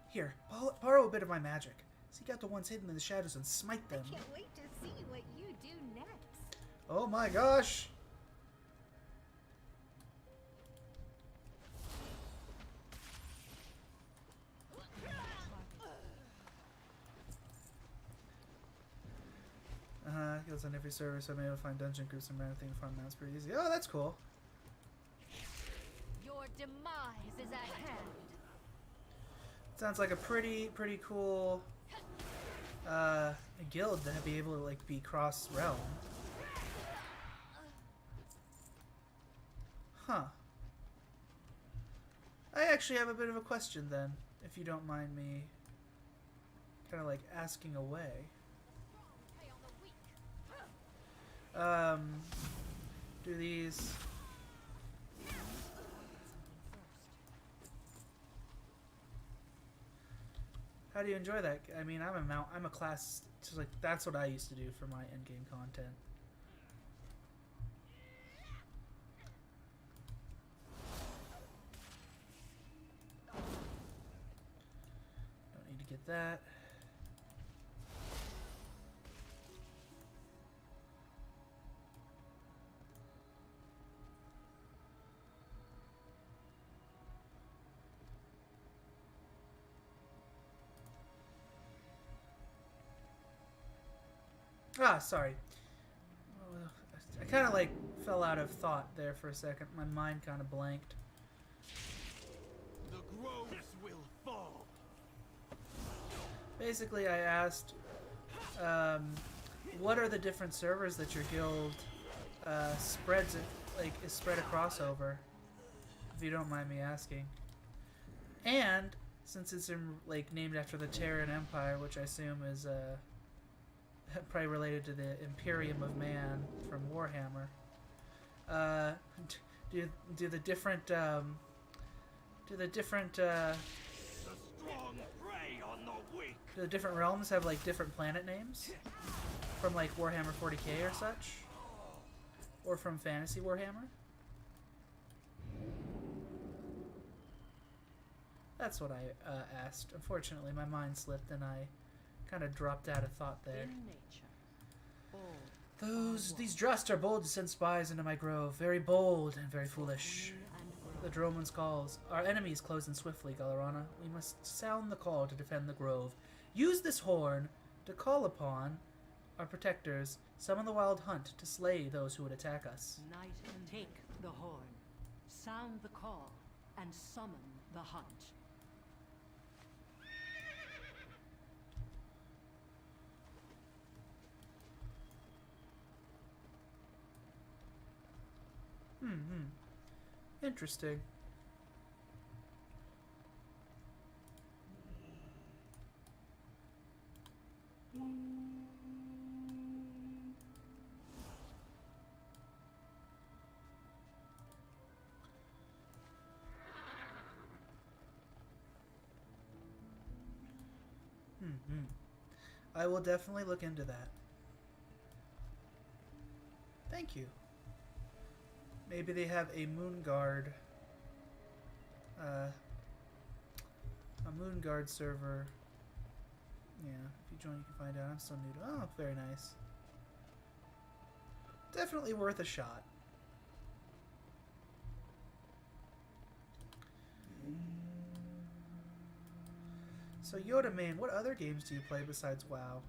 Here, borrow a bit of my magic. Seek out the ones hidden in the shadows and smite them. I can't wait to see what you do next. Oh my gosh! Goes on every server, so I'm able to find dungeon groups and random things farm mounts pretty easy. Oh, that's cool. Your demise is at hand. Sounds like a pretty cool guild to be able to like be cross realm. Huh. I actually have a bit of a question then, if you don't mind me kind of like asking away. Do these... How do you enjoy that? I mean, I'm a class, just like, that's what I used to do for my endgame content. Don't need to get that. Ah, sorry. I kind of like fell out of thought there for a second. My mind kind of blanked. The groves will fall. Basically, I asked, what are the different servers that your guild spreads it, like is spread across over? If you don't mind me asking. And since it's like named after the Terran Empire, which I assume is probably related to the Imperium of Man from Warhammer. Do the different Do the different, The strong prey on the weak. do the different realms have, like, different planet names? From, like, Warhammer 40k or such? Or from Fantasy Warhammer? That's what I asked. Unfortunately, my mind slipped and I kind of dropped out of thought there. In nature, bold These Drust are bold to send spies into my grove. Very bold and very foolish. The Droman's calls. Our enemies close in swiftly, Galarana. We must sound the call to defend the grove. Use this horn to call upon our protectors. Summon the wild hunt to slay those who would attack us. Knight, take the horn, sound the call, and summon the hunt. Interesting. I will definitely look into that. Thank you. Maybe they have a Moon Guard. A Moon Guard server. Yeah, if you join, you can find out. I'm so new to. Oh, very nice. Definitely worth a shot. So Yoda Man, what other games do you play besides WoW?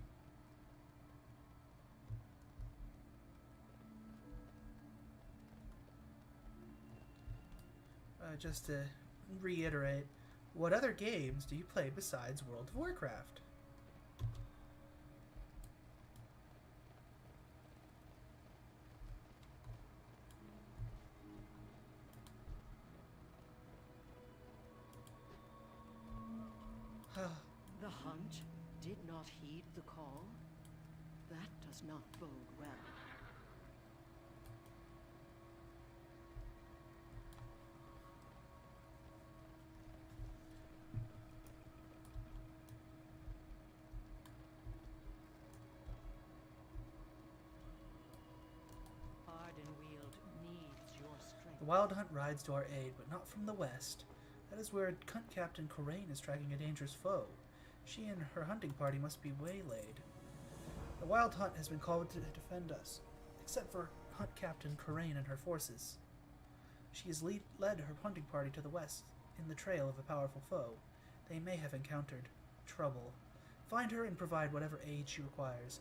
Just to reiterate, what other games do you play besides World of Warcraft? The hunt did not heed the call? That does not bode well. Ardenweald needs your strength. The Wild Hunt rides to our aid, but not from the west. That is where Hunt Captain Corain is tracking a dangerous foe. She and her hunting party must be waylaid. The Wild Hunt has been called to defend us, except for Hunt Captain Corain and her forces. She has led her hunting party to the west, in the trail of a powerful foe. They may have encountered trouble. Find her and provide whatever aid she requires.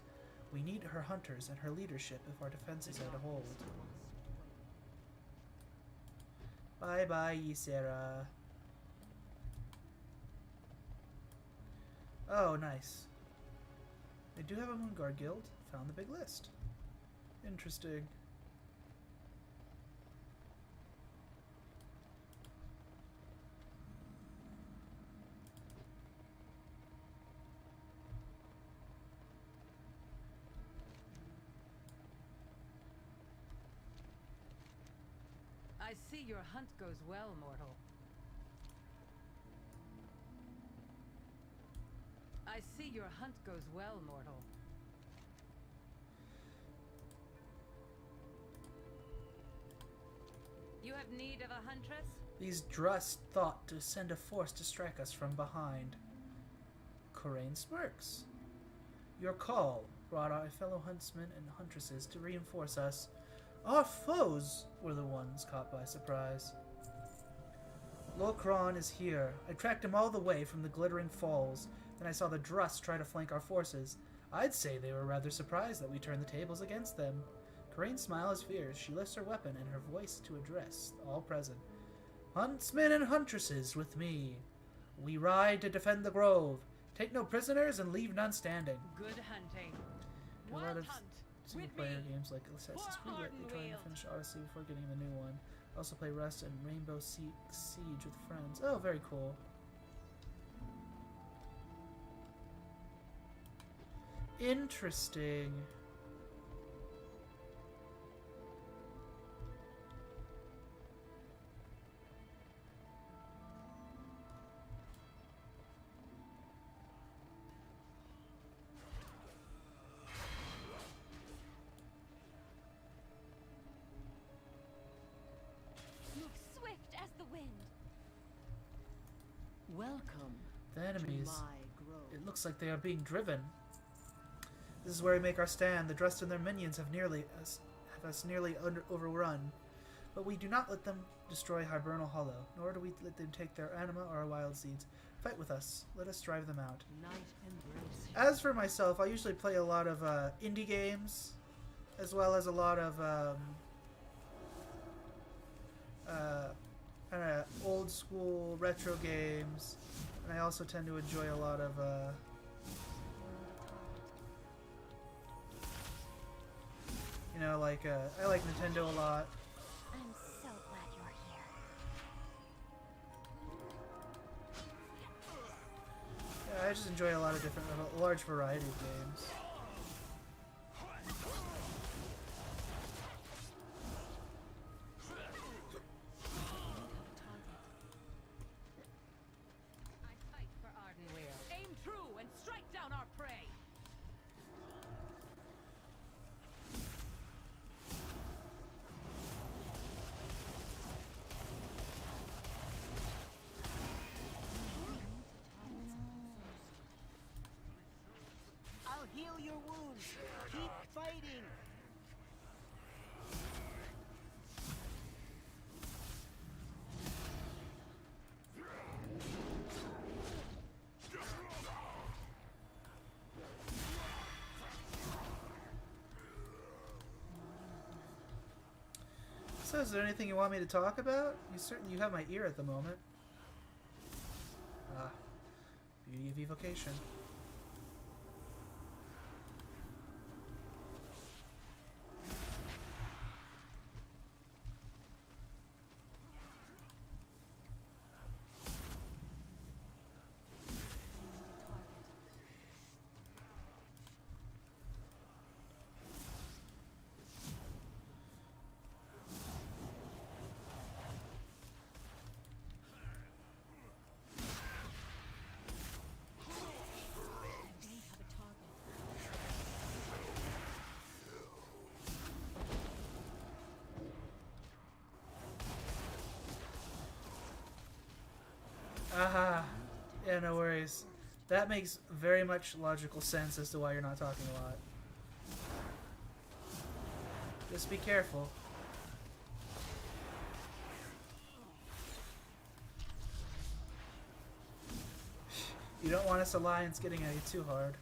We need her hunters and her leadership if our defenses are to hold. Bye-bye, Ysera. Oh, nice. They do have a Moonguard guild. Found the big list. Interesting. I see your hunt goes well, mortal. I see your hunt goes well, mortal. You have need of a huntress? These Drust thought to send a force to strike us from behind. Corain smirks. Your call brought our fellow huntsmen and huntresses to reinforce us. Our foes were the ones caught by surprise. Lokron is here. I tracked him all the way from the Glittering Falls. Then I saw the Drust try to flank our forces. I'd say they were rather surprised that we turned the tables against them. Corain's smile is fierce. She lifts her weapon and her voice to address all present. Huntsmen and huntresses with me. We ride to defend the grove. Take no prisoners and leave none standing. Good hunting. A lot of single-player games like Assassin's Creed lately, trying to finish Odyssey before getting the new one. I also play Rust and Rainbow Siege with friends. Oh, very cool. Interesting. Welcome The enemies. to my grove. It looks like they are being driven. This is where we make our stand. The Drust and their minions have us nearly overrun. But we do not let them destroy Hibernal Hollow, nor do we let them take their anima or our wild seeds. Fight with us. Let us drive them out. Night embrace you. As for myself, I usually play a lot of indie games, as well as a lot of kind of old school retro games, and I also tend to enjoy a lot of you know, like I like Nintendo a lot. I'm so glad you're here. Yeah, I just enjoy a lot of different, a large variety of games. I fight for Ardenweald. Aim true and strike down our prey. I'll heal your wounds. Keep fighting. So, is there anything you want me to talk about? You have my ear at the moment. Ah, beauty of evocation. Aha. Yeah, no worries. That makes very much logical sense as to why you're not talking a lot. Just be careful. You don't want this alliance getting at you too hard.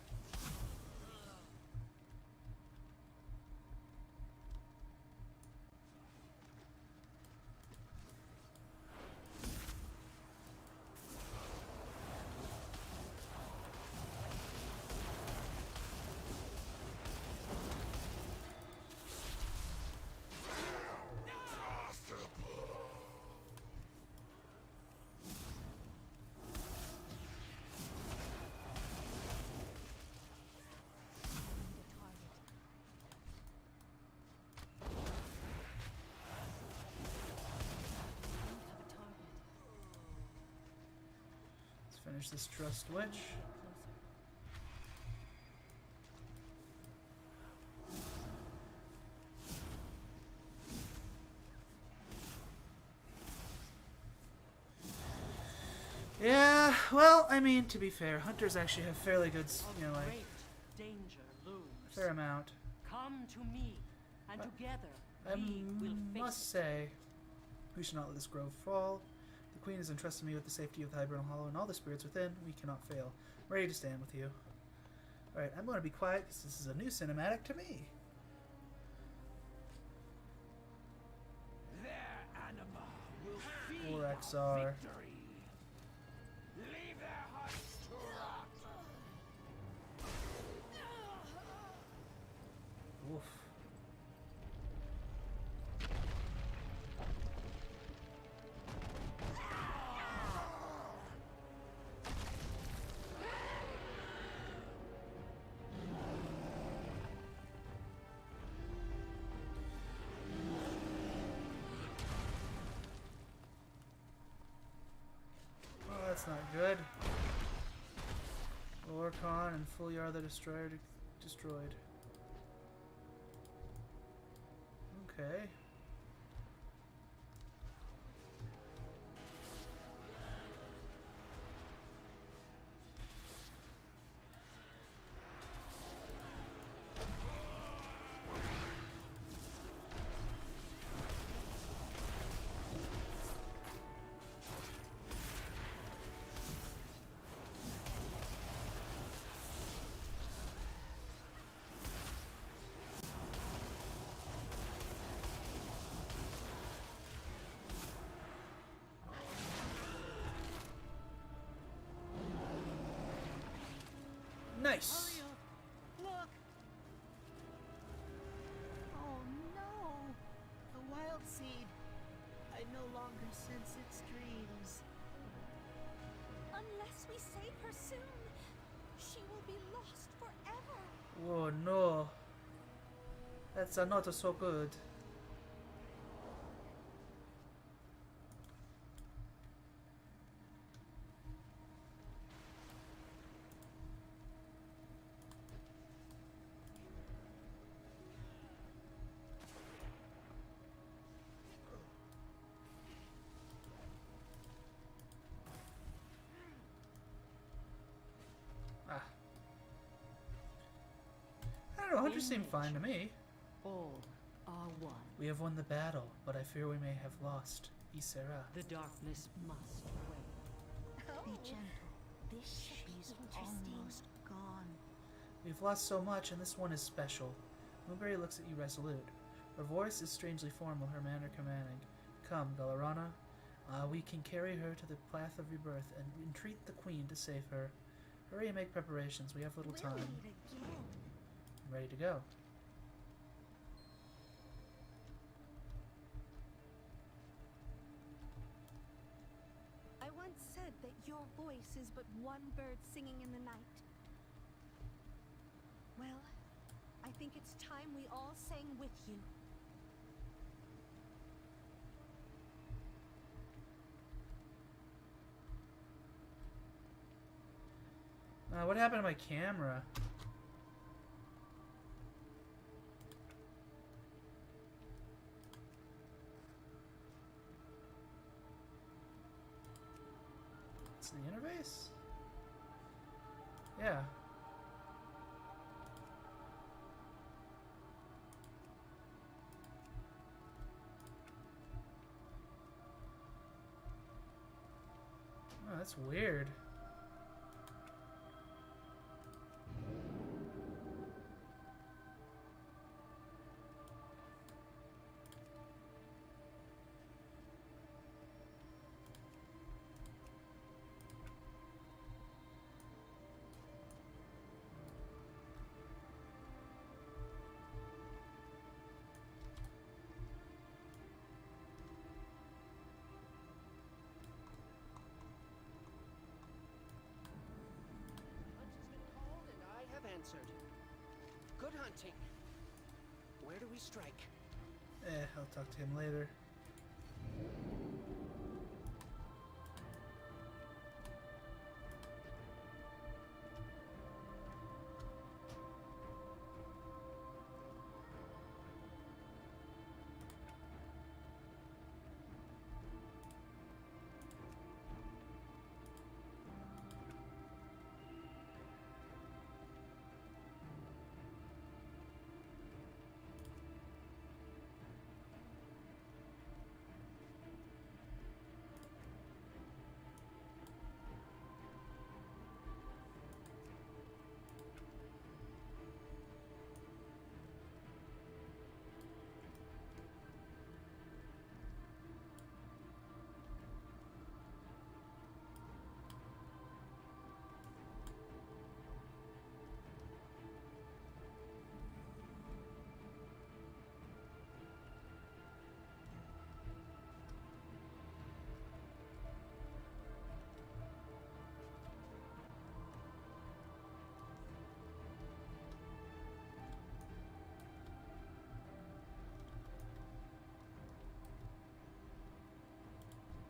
Finish this Trust Witch. Yeah, well, I mean, to be fair, hunters actually have fairly good, you know, like, Great danger looms. a fair amount. Come to me, and together I we will face must say, we should not let this grove fall. The Queen has entrusted me with the safety of the Hibernal Hollow and all the spirits within. We cannot fail. I'm ready to stand with you. Alright, I'm going to be quiet because this is a new cinematic to me. Their anima will feel Oraxar. victory. Leave their hearts to rot. Oof. Well, that's not good. Lorcan and Fulyar the Destroyer destroyed. Okay. Nice. Hurry up! Look! Oh no! The wild seed. I no longer sense its dreams. Unless we save her soon, she will be lost forever. Oh no. That's not so good. Ah. I don't know, hunters seem fine to me. All are one. We have won the battle, but I fear we may have lost Ysera. The darkness must wait. Be gentle. She's almost gone. We've lost so much, and this one is special. Moonberry looks at you resolute. Her voice is strangely formal, her manner commanding. Come, Galarana. We can carry her to the path of rebirth and entreat the queen to save her. Hurry and make preparations. We have little time. I'm ready to go. I once said that your voice is but one bird singing in the night. Well, I think it's time we all sang with you. What happened to my camera? It's the interface? Yeah. Oh, that's weird. Answered. Good hunting. Where do we strike? I'll talk to him later.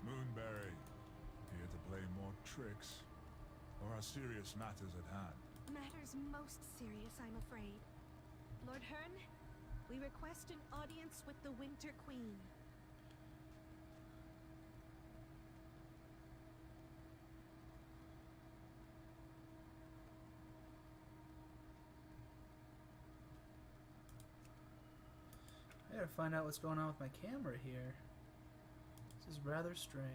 Moonberry, here to play more tricks? Or are serious matters at hand? Matters most serious, I'm afraid. Lord Hearn, we request an audience with the Winter Queen. I gotta find out what's going on with my camera here. This is rather strange.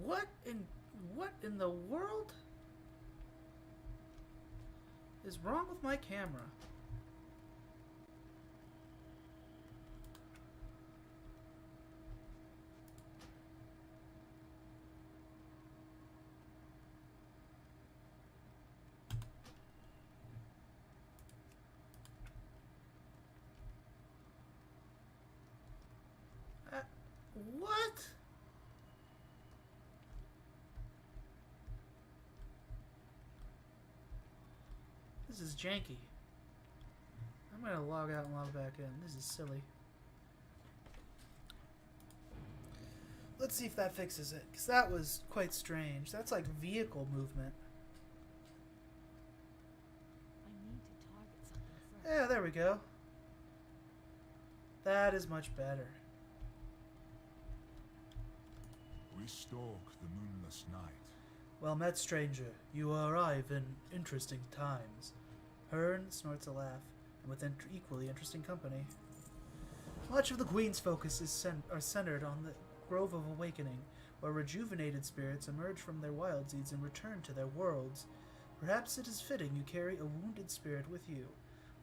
What in the world is wrong with my camera? What? This is janky. I'm gonna log out and log back in. This is silly. Let's see if that fixes it, because that was quite strange. That's like vehicle movement. I need to target something first. Yeah, there we go. That is much better. We stalk the moonless night. Well met, stranger. You arrive in interesting times. Hearn snorts a laugh, and with equally interesting company. Much of the Queen's focus is centered on the Grove of Awakening, where rejuvenated spirits emerge from their wild seeds and return to their worlds. Perhaps it is fitting you carry a wounded spirit with you.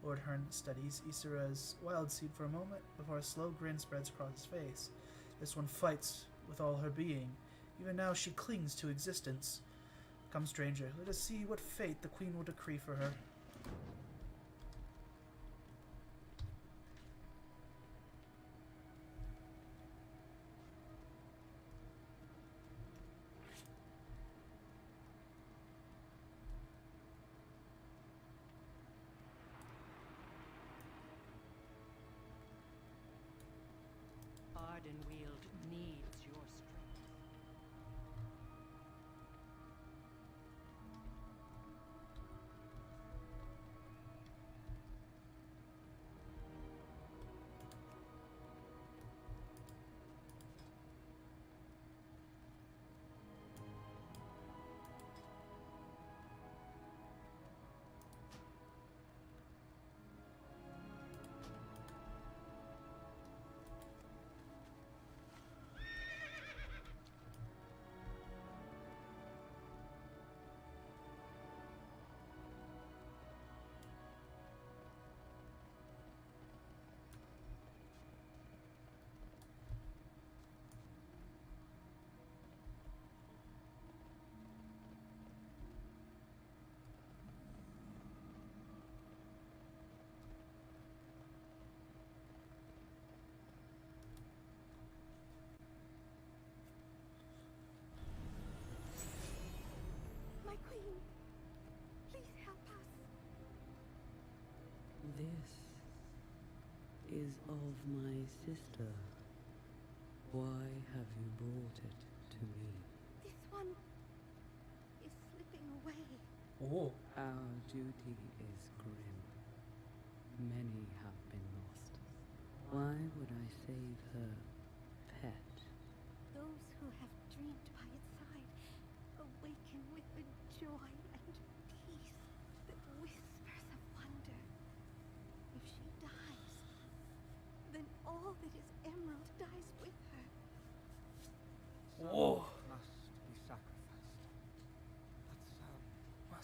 Lord Hearn studies Isera's wild seed for a moment before a slow grin spreads across his face. This one fights with all her being. Even now she clings to existence. Come, stranger, let us see what fate the Queen will decree for her. Ardenweald needs your strength. My queen, please help us. This is of my sister. Why have you brought it to me? This one is slipping away. Oh. Our duty is grim. Many have been lost. Why would I save her pet? Those who have dreamed by its side awaken with a joy and peace that whispers of wonder. If she dies, then all that is Emerald dies with her. Oh. Must be sacrificed. But some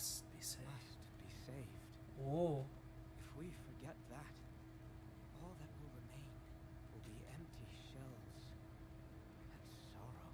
Must be saved. must be saved. Oh. If we forget that, all that will remain will be empty shells and sorrow.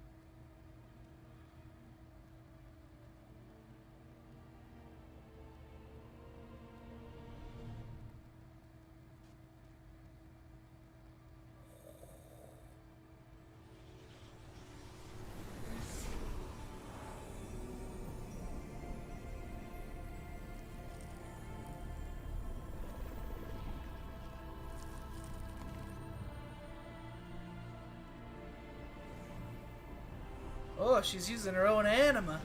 Oh, she's using her own anima.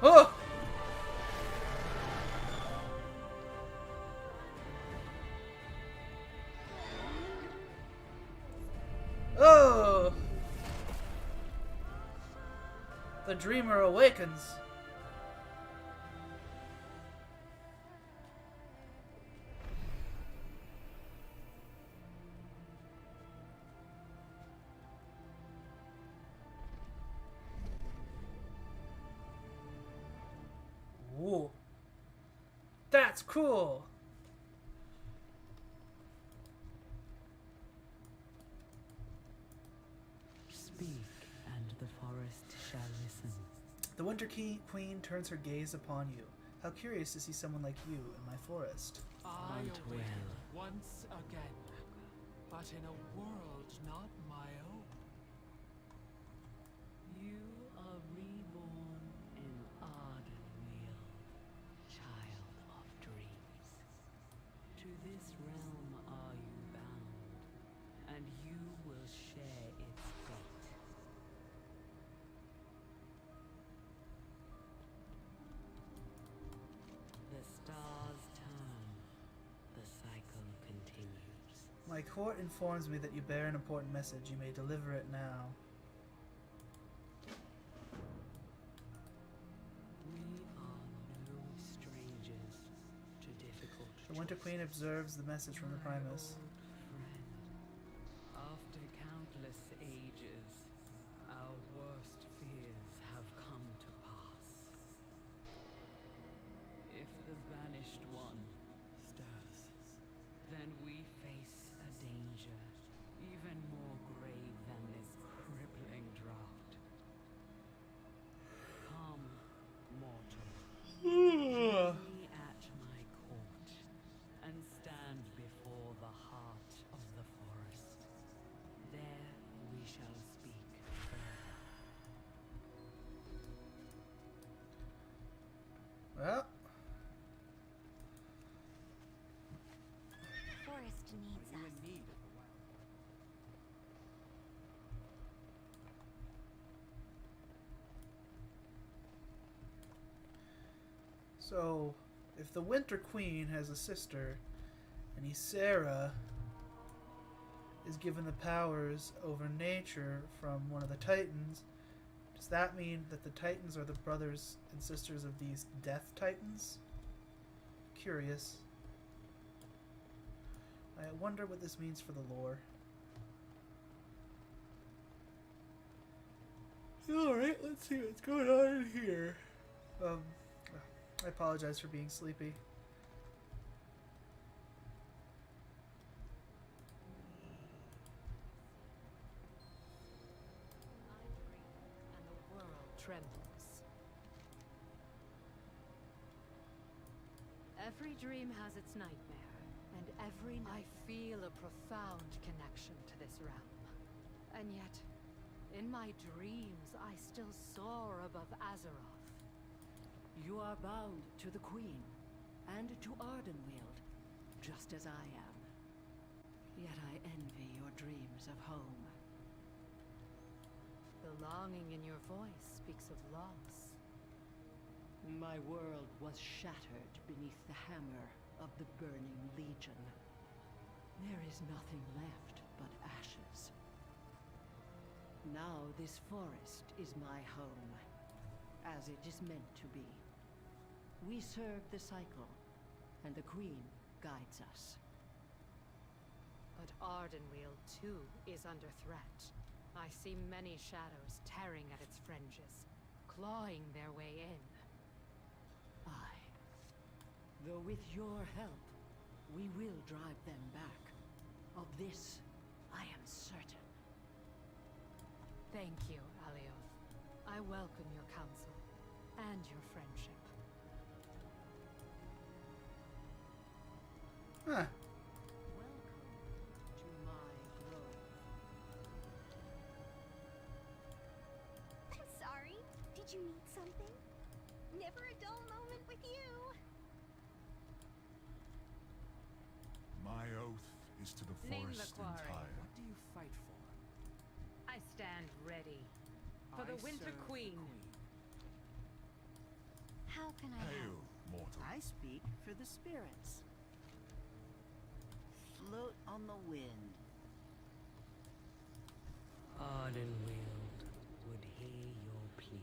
Oh! Oh! The dreamer awakens. Whoa. That's cool. Speak, and the forest shall listen. The Winter Queen turns her gaze upon you. How curious to see someone like you in my forest. I awaken once again, but in a world not my own. You are reborn in Ardenweald, child of dreams. To this realm are you bound, and you will share its fate. The stars turn, the cycle continues. My court informs me that you bear an important message. You may deliver it now. We are no strangers to difficult. The Winter Queen observes the message from the Primus. Friend, after countless ages, our worst fears have come to pass. If the Banished One stirs, then we face a danger even more grave than this crippling drought. Come, mortal. Meet me at my court and stand before the heart of the forest. There we shall speak further. Well, The forest needs us. so if the Winter Queen has a sister, and Ysera is given the powers over nature from one of the Titans, does that mean that the Titans are the brothers and sisters of these Death Titans? Curious. I wonder what this means for the lore. Alright, let's see what's going on in here. I apologize for being sleepy. And the world trembles. Every dream has its nightmare, and every night I feel a profound connection to this realm. And yet, in my dreams, I still soar above Azeroth. You are bound to the Queen, and to Ardenweald, just as I am. Yet I envy your dreams of home. The longing in your voice speaks of loss. My world was shattered beneath the hammer of the Burning Legion. There is nothing left but ashes. Now this forest is my home, as it is meant to be. We serve the cycle, and the Queen guides us. But Ardenweald, too, is under threat. I see many shadows tearing at its fringes, clawing their way in. Aye. Though with your help, we will drive them back. Of this, I am certain. Thank you, Alioth. I welcome your counsel, and your friendship. Huh. Welcome to my grove. I'm sorry. Did you need something? Never a dull moment with you. My oath is to the Name the forest quarry. entire. What do you fight for? I stand ready. For the I Winter serve the Queen. How can I Hail, help? mortal. I speak for the spirits. Float on the wind. Ardenweald would hear your plea.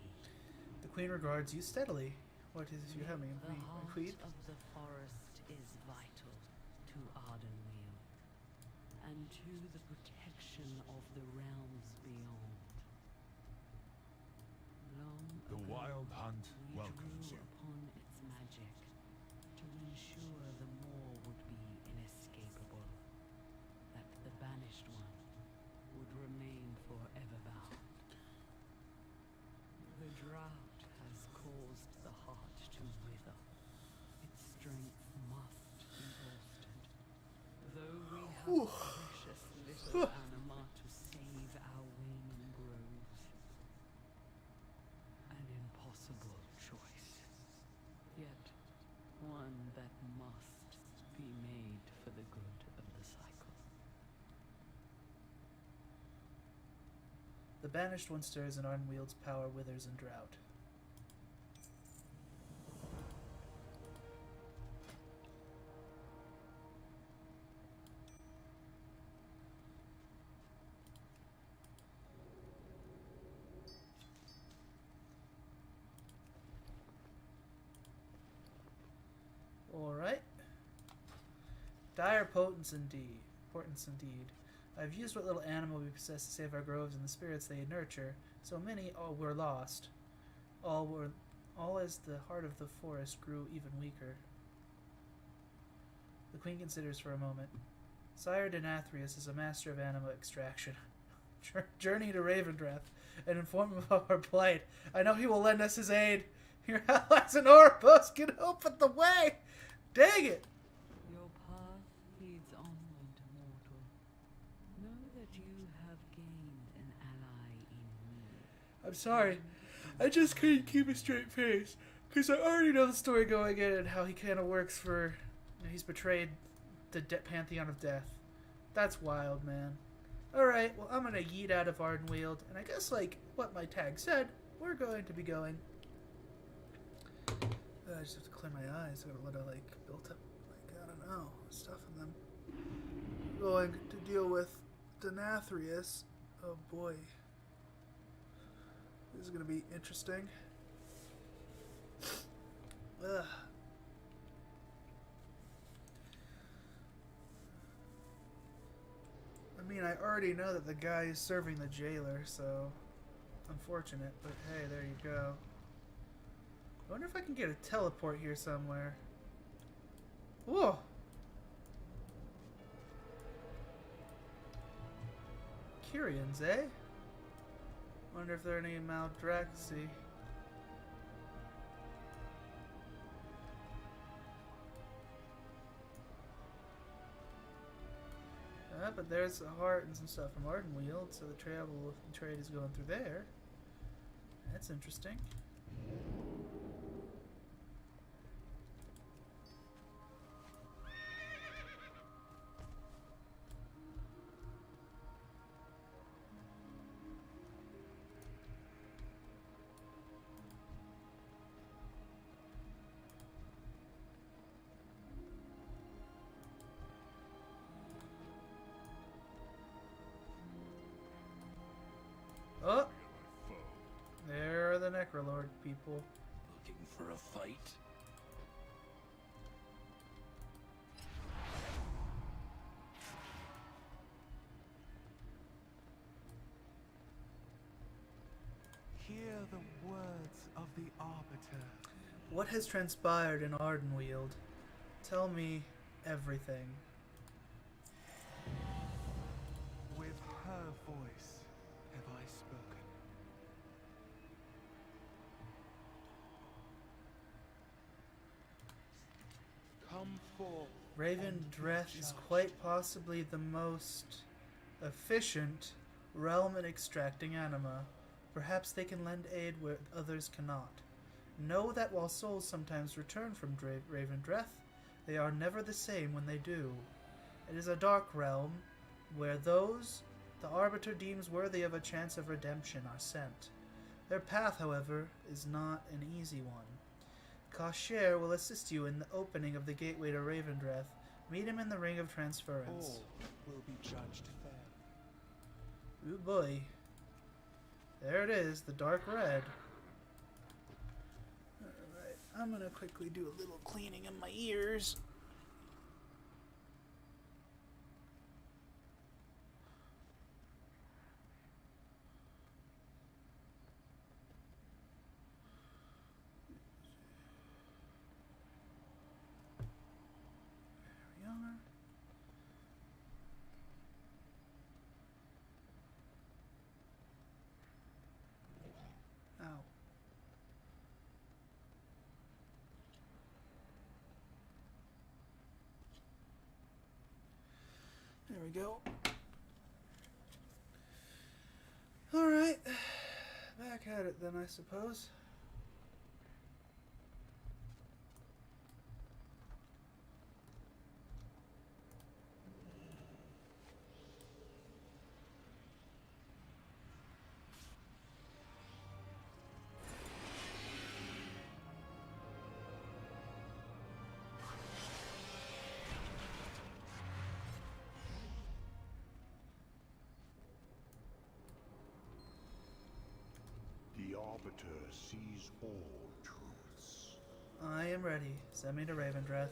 Queen regards you steadily. What is you having, The my heart queen? of the forest is vital to Ardenweald, and to the protection of the realms beyond. Long The ago, Wild Hunt we welcomes drew you. upon its magic to ensure the moor would be inescapable, that the Banished One would remain forever bound. The drought has caused the heart to wither. Its strength must be bolstered. Though we have precious little anima to save our waning groves. An impossible choice. Yet one that must be made for the good of the cycle. The Banished One stirs, and Ardenweald's power withers in drought. Alright. Dire potence indeed. Portents indeed. I've used what little animal we possess to save our groves and the spirits they nurture. So many all were lost. All as the heart of the forest grew even weaker. The queen considers for a moment. Sire Denathrius is a master of anima extraction. Journey to Revandreth and inform him of our plight. I know he will lend us his aid. Your allies and Oropos can open the way. Dang it! Your path leads onward, mortal. Know that you have gained an ally in me. I'm sorry. I just couldn't keep a straight face. Because I already know the story going in and how he kind of works for... He's betrayed the Pantheon of Death. That's wild, man. Alright, well, I'm going to yeet out of Ardenweald. And I guess, like what my tag said, we're going to be going... I just have to clear my eyes. I got a lot of, like, built up, like, I don't know, stuff in them. Going to deal with Denathrius. Oh, boy. This is going to be interesting. Ugh. I mean, I already know that the guy is serving the jailer, so... Unfortunate, but hey, there you go. I wonder if I can get a teleport here somewhere. Whoa! Kyrians, eh? Wonder if there are any Maldraxi. But there's a heart and some stuff from Ardenweald, so the trade is going through there. That's interesting. Oh! There are the Necrolord people. Looking for a fight? Hear the words of the Arbiter. What has transpired in Ardenweald? Tell me everything. With her voice have I spoken. Come forth. Revandreth is quite possibly the most efficient realm in extracting anima. Perhaps they can lend aid where others cannot. Know that while souls sometimes return from Revandreth, they are never the same when they do. It is a dark realm where those the Arbiter deems worthy of a chance of redemption are sent. Their path, however, is not an easy one. Kasher will assist you in the opening of the gateway to Revandreth. Meet him in the Ring of Transference. All will be judged fair. Ooh boy. There it is, the dark red. I'm gonna quickly do a little cleaning in my ears. There we are. Ow. There we go. Alright. Back at it then, I suppose. The Arbiter sees all truths. I am ready. Send me to Revandreth.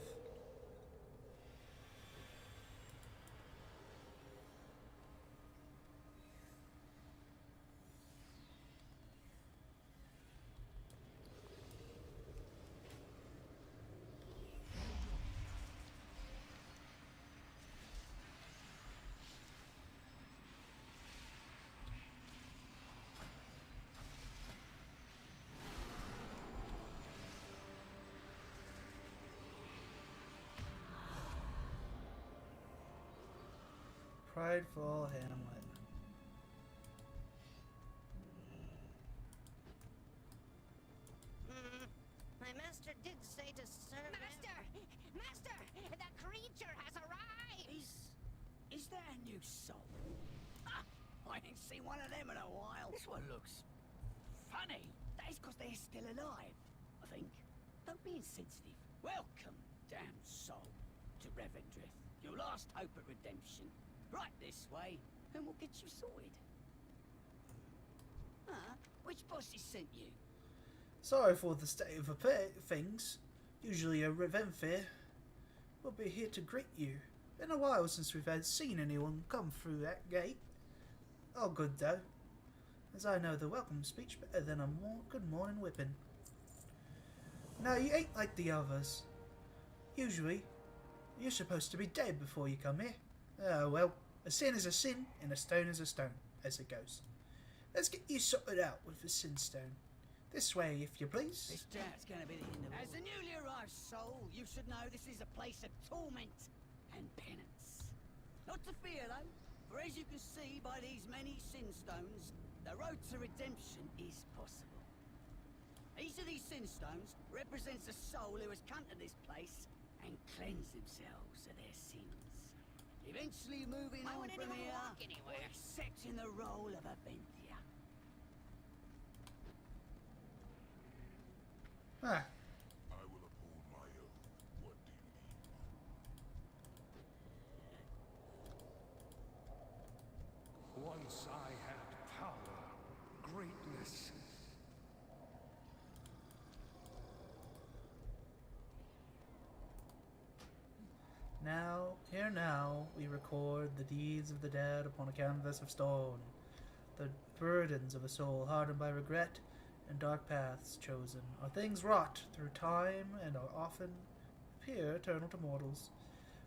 Prideful Hamlet. My master did say to serve Master! Master! The creature has arrived! Is that a new soul? Ah, I ain't seen one of them in a while. This one looks funny. That is because they're still alive, I think. Don't be insensitive. Welcome, damn soul, to Revandreth. Your last hope at redemption. Right this way, and we'll get you sorted. Which boss has sent you? Sorry for the state of things. Usually a Revandreth will be here to greet you. Been a while since we've seen anyone come through that gate. All good though, as I know the welcome speech better than a good morning whipping. No, you ain't like the others. Usually, you're supposed to be dead before you come here. Oh well, a sin is a sin, and a stone is a stone, as it goes. Let's get you sorted out with the sin stone. This way, if you please. This chat's gonna be the end of it. As a newly arrived soul, you should know this is a place of torment and penance. Not to fear, though, for as you can see by these many sin stones, the road to redemption is possible. Each of these sin stones represents a soul who has come to this place and cleansed themselves of their sins. Eventually moving on from here, or accepting the role of a Ventia. Ah. I will uphold my oath. What do you need? Once I had power, greatness. Now, here now, we record the deeds of the dead upon a canvas of stone, the burdens of a soul hardened by regret and dark paths chosen are things wrought through time and are often appear eternal to mortals.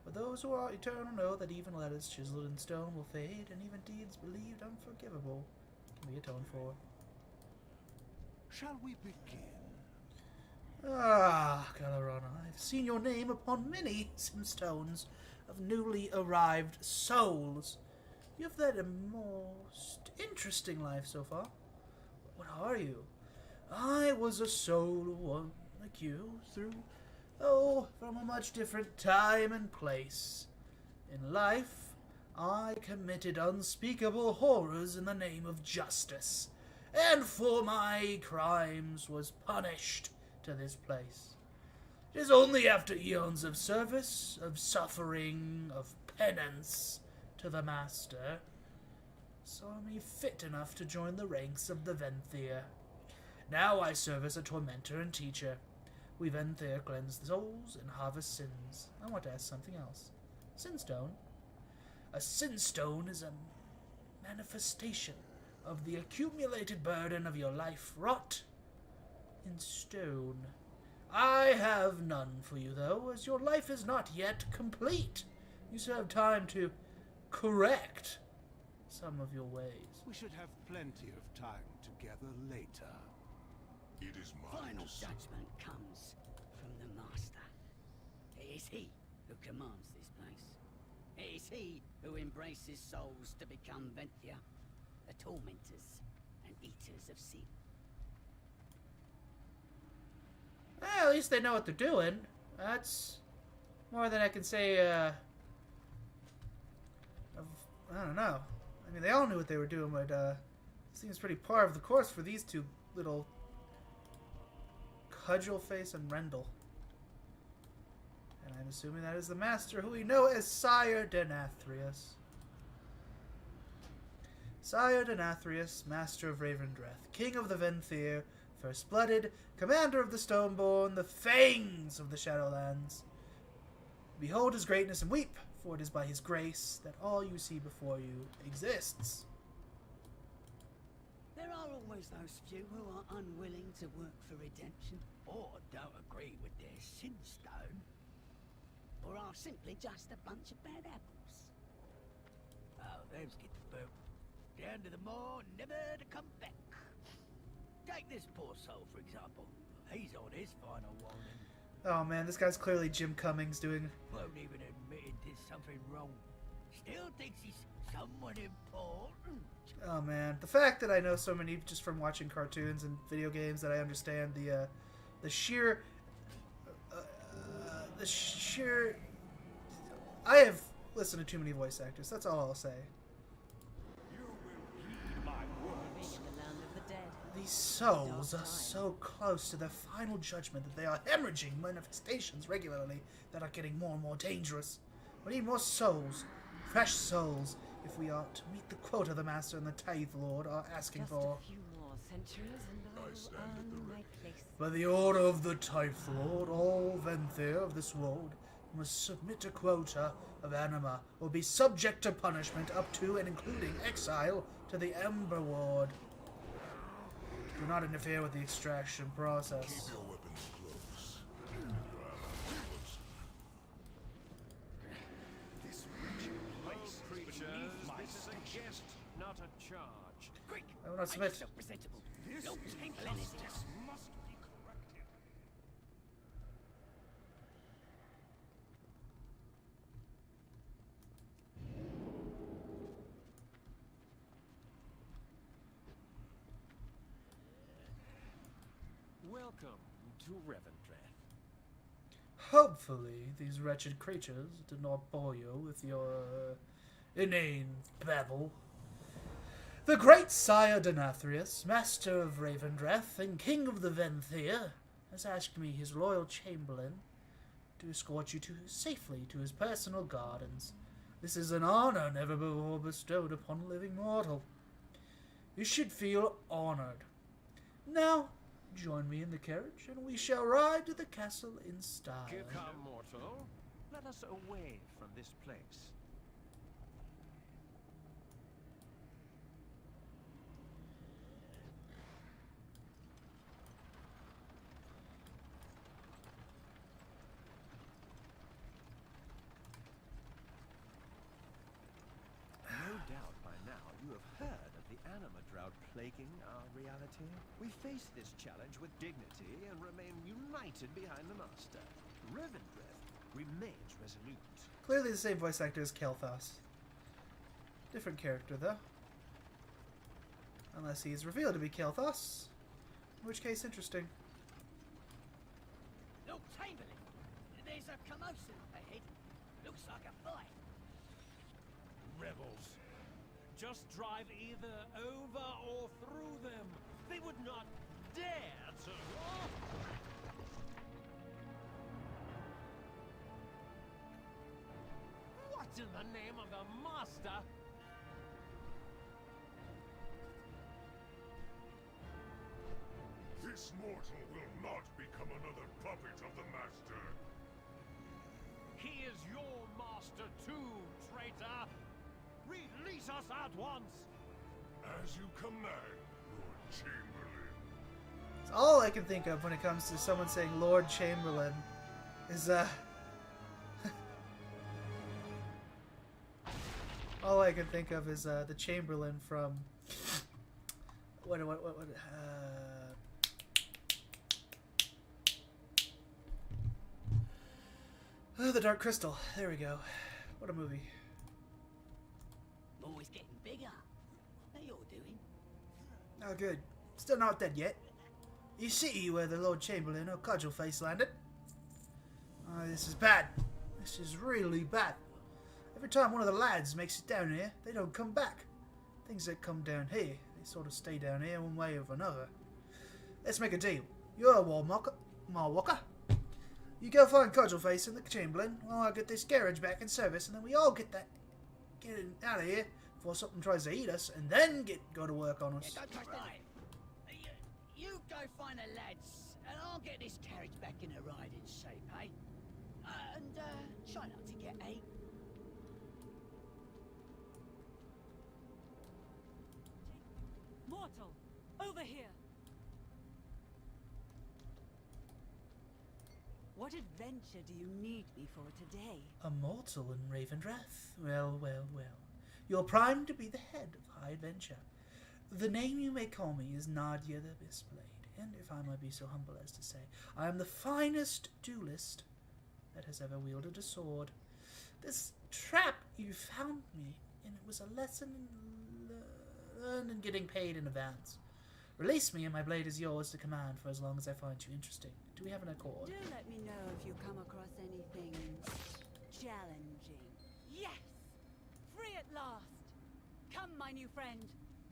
But those who are eternal know that even letters chiseled in stone will fade, and even deeds believed unforgivable can be atoned for. Shall we begin? Ah, Galarana, I've seen your name upon many simstones of newly arrived souls. You've led a most interesting life so far. What are you? I was a soul one like you from a much different time and place. In life, I committed unspeakable horrors in the name of justice, and for my crimes was punished to this place. It is only after eons of service, of suffering, of penance to the Master, saw me fit enough to join the ranks of the Venthir. Now I serve as a tormentor and teacher, Revandreth cleanse souls and harvest sins. I want to ask something else. Sinstone? A sinstone is a manifestation of the accumulated burden of your life wrought in stone. I have none for you, though, as your life is not yet complete. You still have time to correct some of your ways. We should have plenty of time together later. It is mine. Final judgment comes from the Master. It is he who commands this place. It is he who embraces souls to become Ventia, the tormentors and eaters of sin. Well, at least they know what they're doing. That's more than I can say, I don't know. I mean, they all knew what they were doing, but, seems pretty par of the course for these two little Cudgelface and Rendell. And I'm assuming that is the Master, who we know as Sire Denathrius. Sire Denathrius, Master of Revandreth, King of the Venthyr, First-blooded, Commander of the Stoneborn, the Fangs of the Shadowlands. Behold his greatness and weep, for it is by his grace that all you see before you exists. There are always those few who are unwilling to work for redemption, or don't agree with their sin stone, or are simply just a bunch of bad apples. Oh, those get the boot. Down to the moor, never to come back. Take this poor soul, for example. He's on his final warning. Oh man, this guy's clearly Jim Cummings doing... Won't even admit it did something wrong. Still thinks he's someone important. Oh man, the fact that I know so many just from watching cartoons and video games that I understand the sheer... I have listened to too many voice actors, that's all I'll say. These souls are so close to their final judgment that they are hemorrhaging manifestations regularly that are getting more and more dangerous. We need more souls, fresh souls, if we are to meet the quota the Master and the Tithe Lord are asking for. Just a few more centuries and I'll earn my place. By the order of the Tithe Lord, all Venthyr of this world must submit a quota of anima or be subject to punishment up to and including exile to the Ember Ward. Do not interfere with the extraction process. Keep your weapons close. This wretched place creatures, this is a guest, not a charge. Quick! I will not submit. So presentable. This No injustice twinkle in his eye. must be corrected. Welcome to Revandreth. Hopefully, these wretched creatures did not bore you with your inane babble. The great Sire Denathrius, Master of Revandreth and King of the Venthyr, has asked me, his loyal chamberlain, to escort you safely to his personal gardens. This is an honor never before bestowed upon a living mortal. You should feel honored. Now, join me in the carriage, and we shall ride to the castle in style. Come, mortal. Let us away from this place. No doubt by now you have heard of the anima drought plaguing our reality. We face this challenge with dignity and remain united behind the Master. Revandreth remains resolute. Clearly the same voice actor as Kel'Thas. Different character, though. Unless he's revealed to be Kel'Thas. In which case, interesting. Look, Chamberlain! There's a commotion ahead. Looks like a fight. Rebels. Just drive either over or through them. They would not dare to... What in the name of the Master? This mortal will not not become another puppet of the Master. He is your master too, traitor! Release us at once! As you command, Lord Chamberlain. It's all I can think of when it comes to someone saying Lord Chamberlain is all I can think of is the Chamberlain from The Dark Crystal. There we go. What a movie. Always getting bigger. What are you doing? Oh, good. Still not dead yet. You see where the Lord Chamberlain or Cudgelface landed? Oh, this is bad. This is really bad. Every time one of the lads makes it down here, they don't come back. Things that come down here, they sort of stay down here one way or another. Let's make a deal. You're a Marwalker. You go find Cudgelface and the Chamberlain while I get this garage back in service, and then we all get out of here before something tries to eat us, and then go to work on us. Yeah, don't touch right. You go find the lads, and I'll get this carriage back in a riding shape, eh? And try not to get ate. Mortal, over here. What adventure do you need me for today? A mortal in Revandreth? Well, well, well. You're primed to be the head of High Adventure. The name you may call me is Nadia the Mistblade, and if I might be so humble as to say, I am the finest duelist that has ever wielded a sword. This trap you found me, and it was a lesson in learned and getting paid in advance. Release me, and my blade is yours to command for as long as I find you interesting. Do we have an accord? Do let me know if you come across anything challenging. Yes! Free at last! Come, my new friend.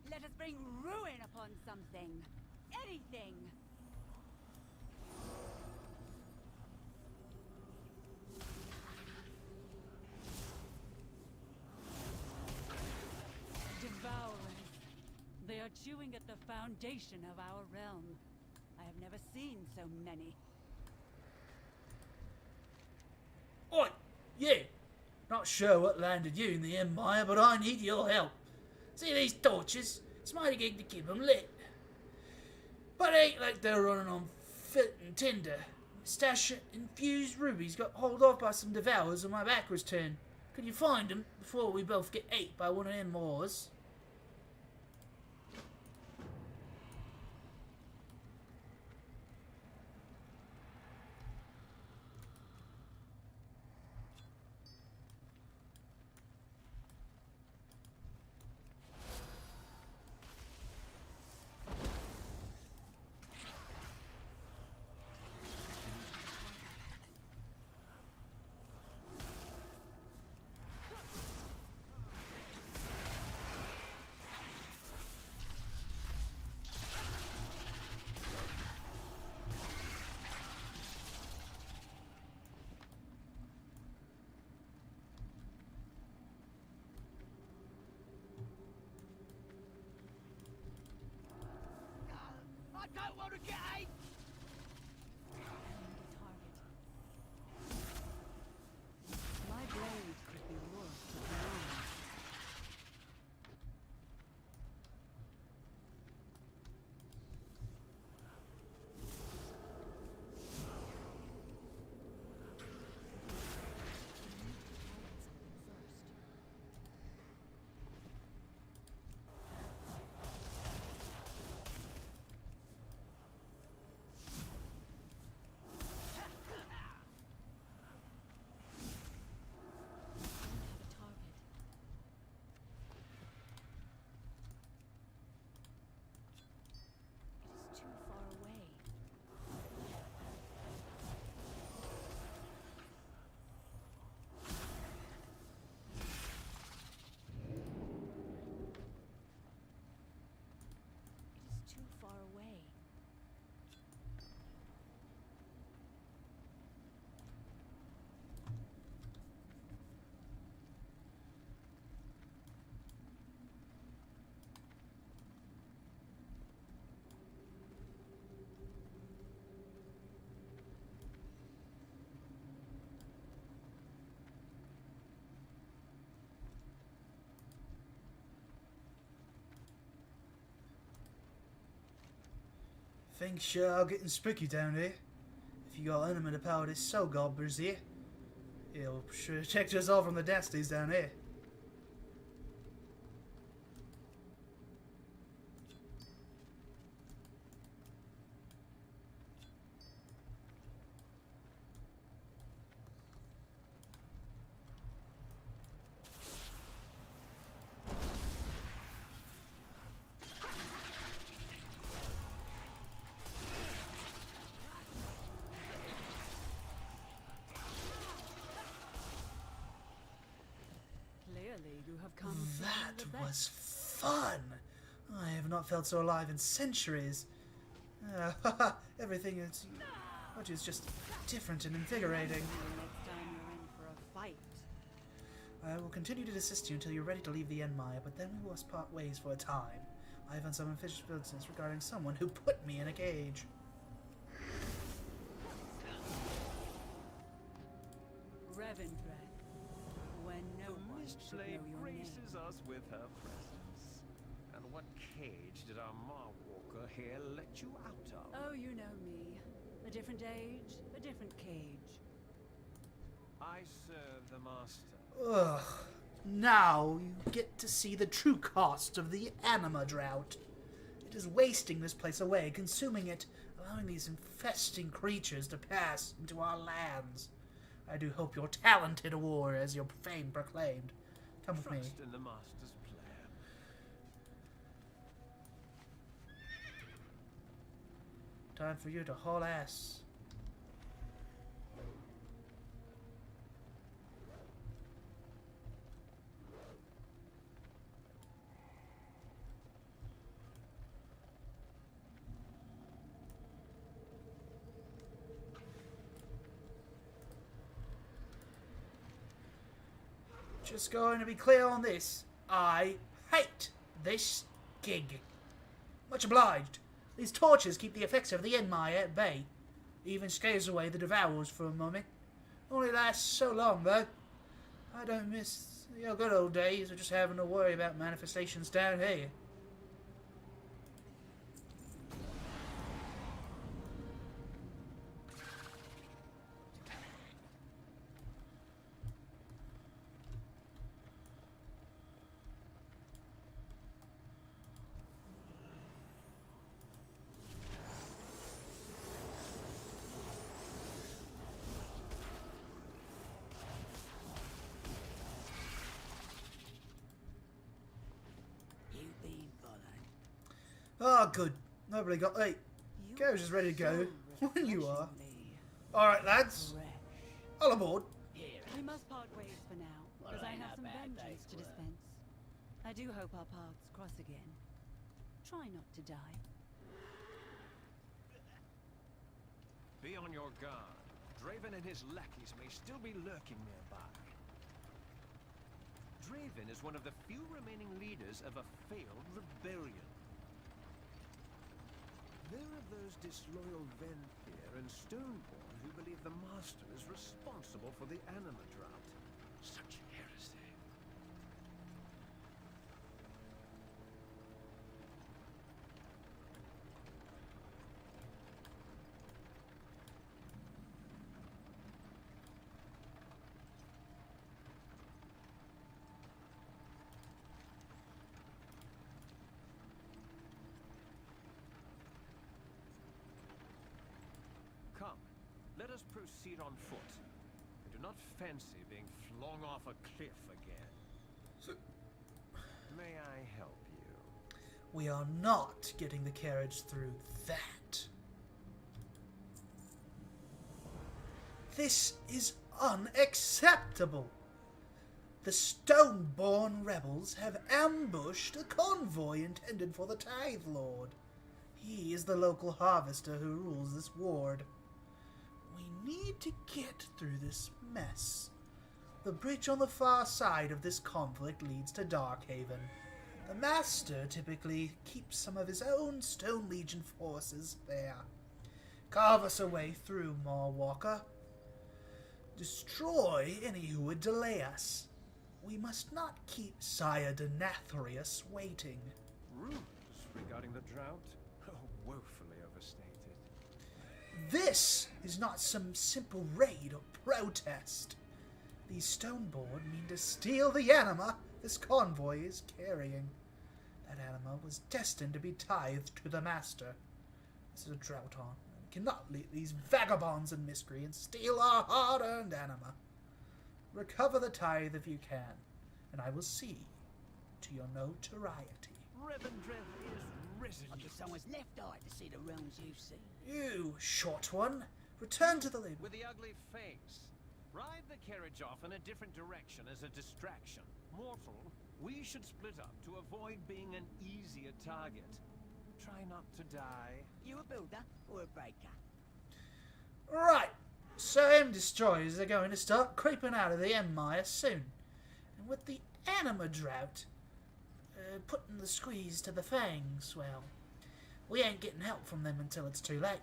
Let us bring ruin upon something. Anything! Devourers. They are chewing at the foundation of our realm. I have never seen so many. Oi! You! Not sure what landed you in the Empire, but I need your help. See these torches? It's my gig to keep them lit. But it ain't like they're running on fit and tinder. Stash infused rubies got hauled off by some devourers and my back was turned. Could you find them before we both get ate by one of them whores? I don't want to get ate! My blade could be worth the blow. Things sure are getting spooky down here. If you got enemy to power this soul gobbler's here, it'll sure protect us all from the dastardlies down here. Clearly, you have come to That the best. was fun! I have not felt so alive in centuries. Everything is, which is just different and invigorating. Next time you're in for a fight. I will continue to assist you until you're ready to leave the Enmire, but then we must part ways for a time. I have some unfinished business regarding someone who put me in a cage. Revandreth, when no one Mist should know Blade your name. graces us with her presence. And what cage did our Marwalker here let you out of? Oh, you know me. A different age, a different cage. I serve the Master. Ugh. Now you get to see the true cost of the anima drought. It is wasting this place away, consuming it, allowing these infesting creatures to pass into our lands. I do hope you're talented, war, as your fame proclaimed. Come with me. Trust in the Master's plan. Time for you to haul ass. Just going to be clear on this. I hate this gig. Much obliged. These torches keep the effects of the Enmire at bay. Even scares away the Devourers for a moment. Only lasts so long, though. I don't miss your good old days of just having to worry about manifestations down here. You've been followed. Oh, good. Nobody got... Hey, Garage is ready to go. When you are. Alright, lads. All aboard. We must part ways for now, as I have some vengeance to dispense. I do hope our paths cross again. Try not to die. Be on your guard. Draven and his lackeys may still be lurking nearby. Draven is one of the few remaining leaders of a failed rebellion. There are those disloyal Venthyr and Stoneborn who believe the Master is responsible for the anima drought. Such heresy. Come, let us proceed on foot. I do not fancy being flung off a cliff again. May I help you? We are not getting the carriage through that. This is unacceptable. The Stoneborn rebels have ambushed a convoy intended for the Tithe Lord. He is the local harvester who rules this ward. We need to get through this mess. The bridge on the far side of this conflict leads to Darkhaven. The Master typically keeps some of his own Stone Legion forces there. Carve us a way through, Marwalker. Destroy any who would delay us. We must not keep Sire Denathrius waiting. Rumors regarding the drought? Oh, woefully overstated. This is not some simple raid or protest. These Stoneborn mean to steal the anima this convoy is carrying. That anima was destined to be tithed to the Master. This is a drought on. We cannot let these vagabonds and miscreants steal our hard-earned anima. Recover the tithe if you can, and I will see to your notoriety. Revandreth is risen. I guess someone's left eye to see the realms you've seen. You, short one, return to the labor. With the ugly face. Ride the carriage off in a different direction as a distraction. Mortal, we should split up to avoid being an easier target. Try not to die. You a builder or a breaker? Right, so them destroyers are going to start creeping out of the Empire soon. And with the anima drought putting the squeeze to the fangs, well, we ain't getting help from them until it's too late.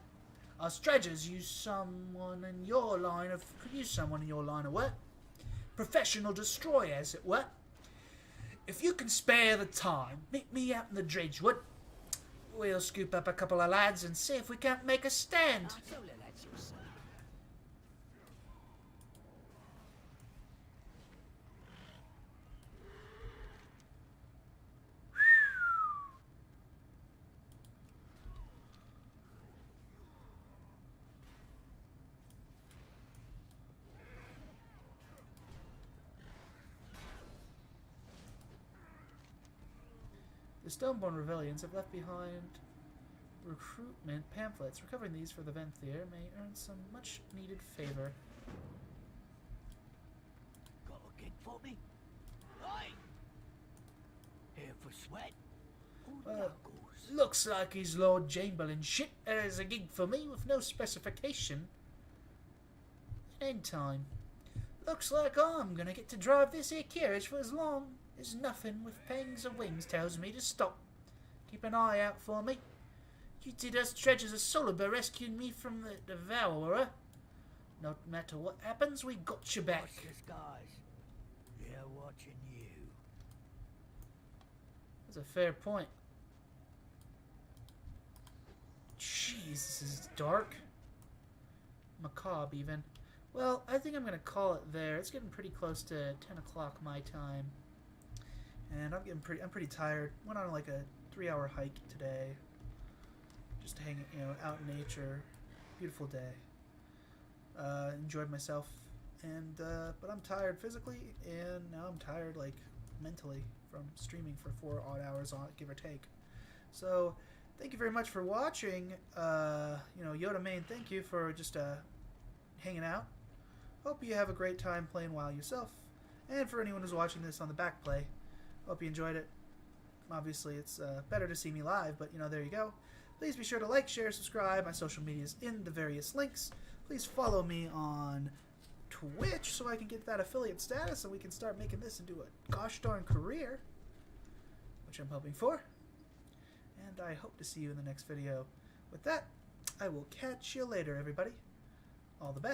Our dredgers use someone in your line of work. Professional destroyer, as it were. If you can spare the time, meet me out in the Dredgewood. We'll scoop up a couple of lads and see if we can't make a stand. So the lads you'll see. The Stoneborn Rebellions have left behind recruitment pamphlets. Recovering these for the Venthyr may earn some much-needed favor. Got a gig for me? Aye. Here for sweat? Looks like he's Lord Chamberlain shit. There's a gig for me with no specification. End time. Looks like I'm gonna get to drive this here carriage for as long as nothing with pangs of wings tells me to stop. Keep an eye out for me. You did us treasures of Soliber rescuing me from the Devourer. No matter what happens, we got your back. Watch this, guys. They're watching you. That's a fair point. Jeez, this is dark. Macabre, even. Well, I think I'm going to call it there. It's getting pretty close to 10 o'clock my time. And I'm pretty tired. Went on like a 3-hour hike today. Just hanging, out in nature. Beautiful day. Enjoyed myself. And, but I'm tired physically, and now I'm tired, like, mentally from streaming for 4 odd hours on, give or take. So, thank you very much for watching. Yoda Main, thank you for just, hanging out. Hope you have a great time playing WoW yourself. And for anyone who's watching this on the back play, hope you enjoyed it. Obviously, it's better to see me live, but, there you go. Please be sure to like, share, subscribe. My social media is in the various links. Please follow me on Twitch so I can get that affiliate status and we can start making this into a gosh darn career, which I'm hoping for. And I hope to see you in the next video. With that, I will catch you later, everybody. All the best.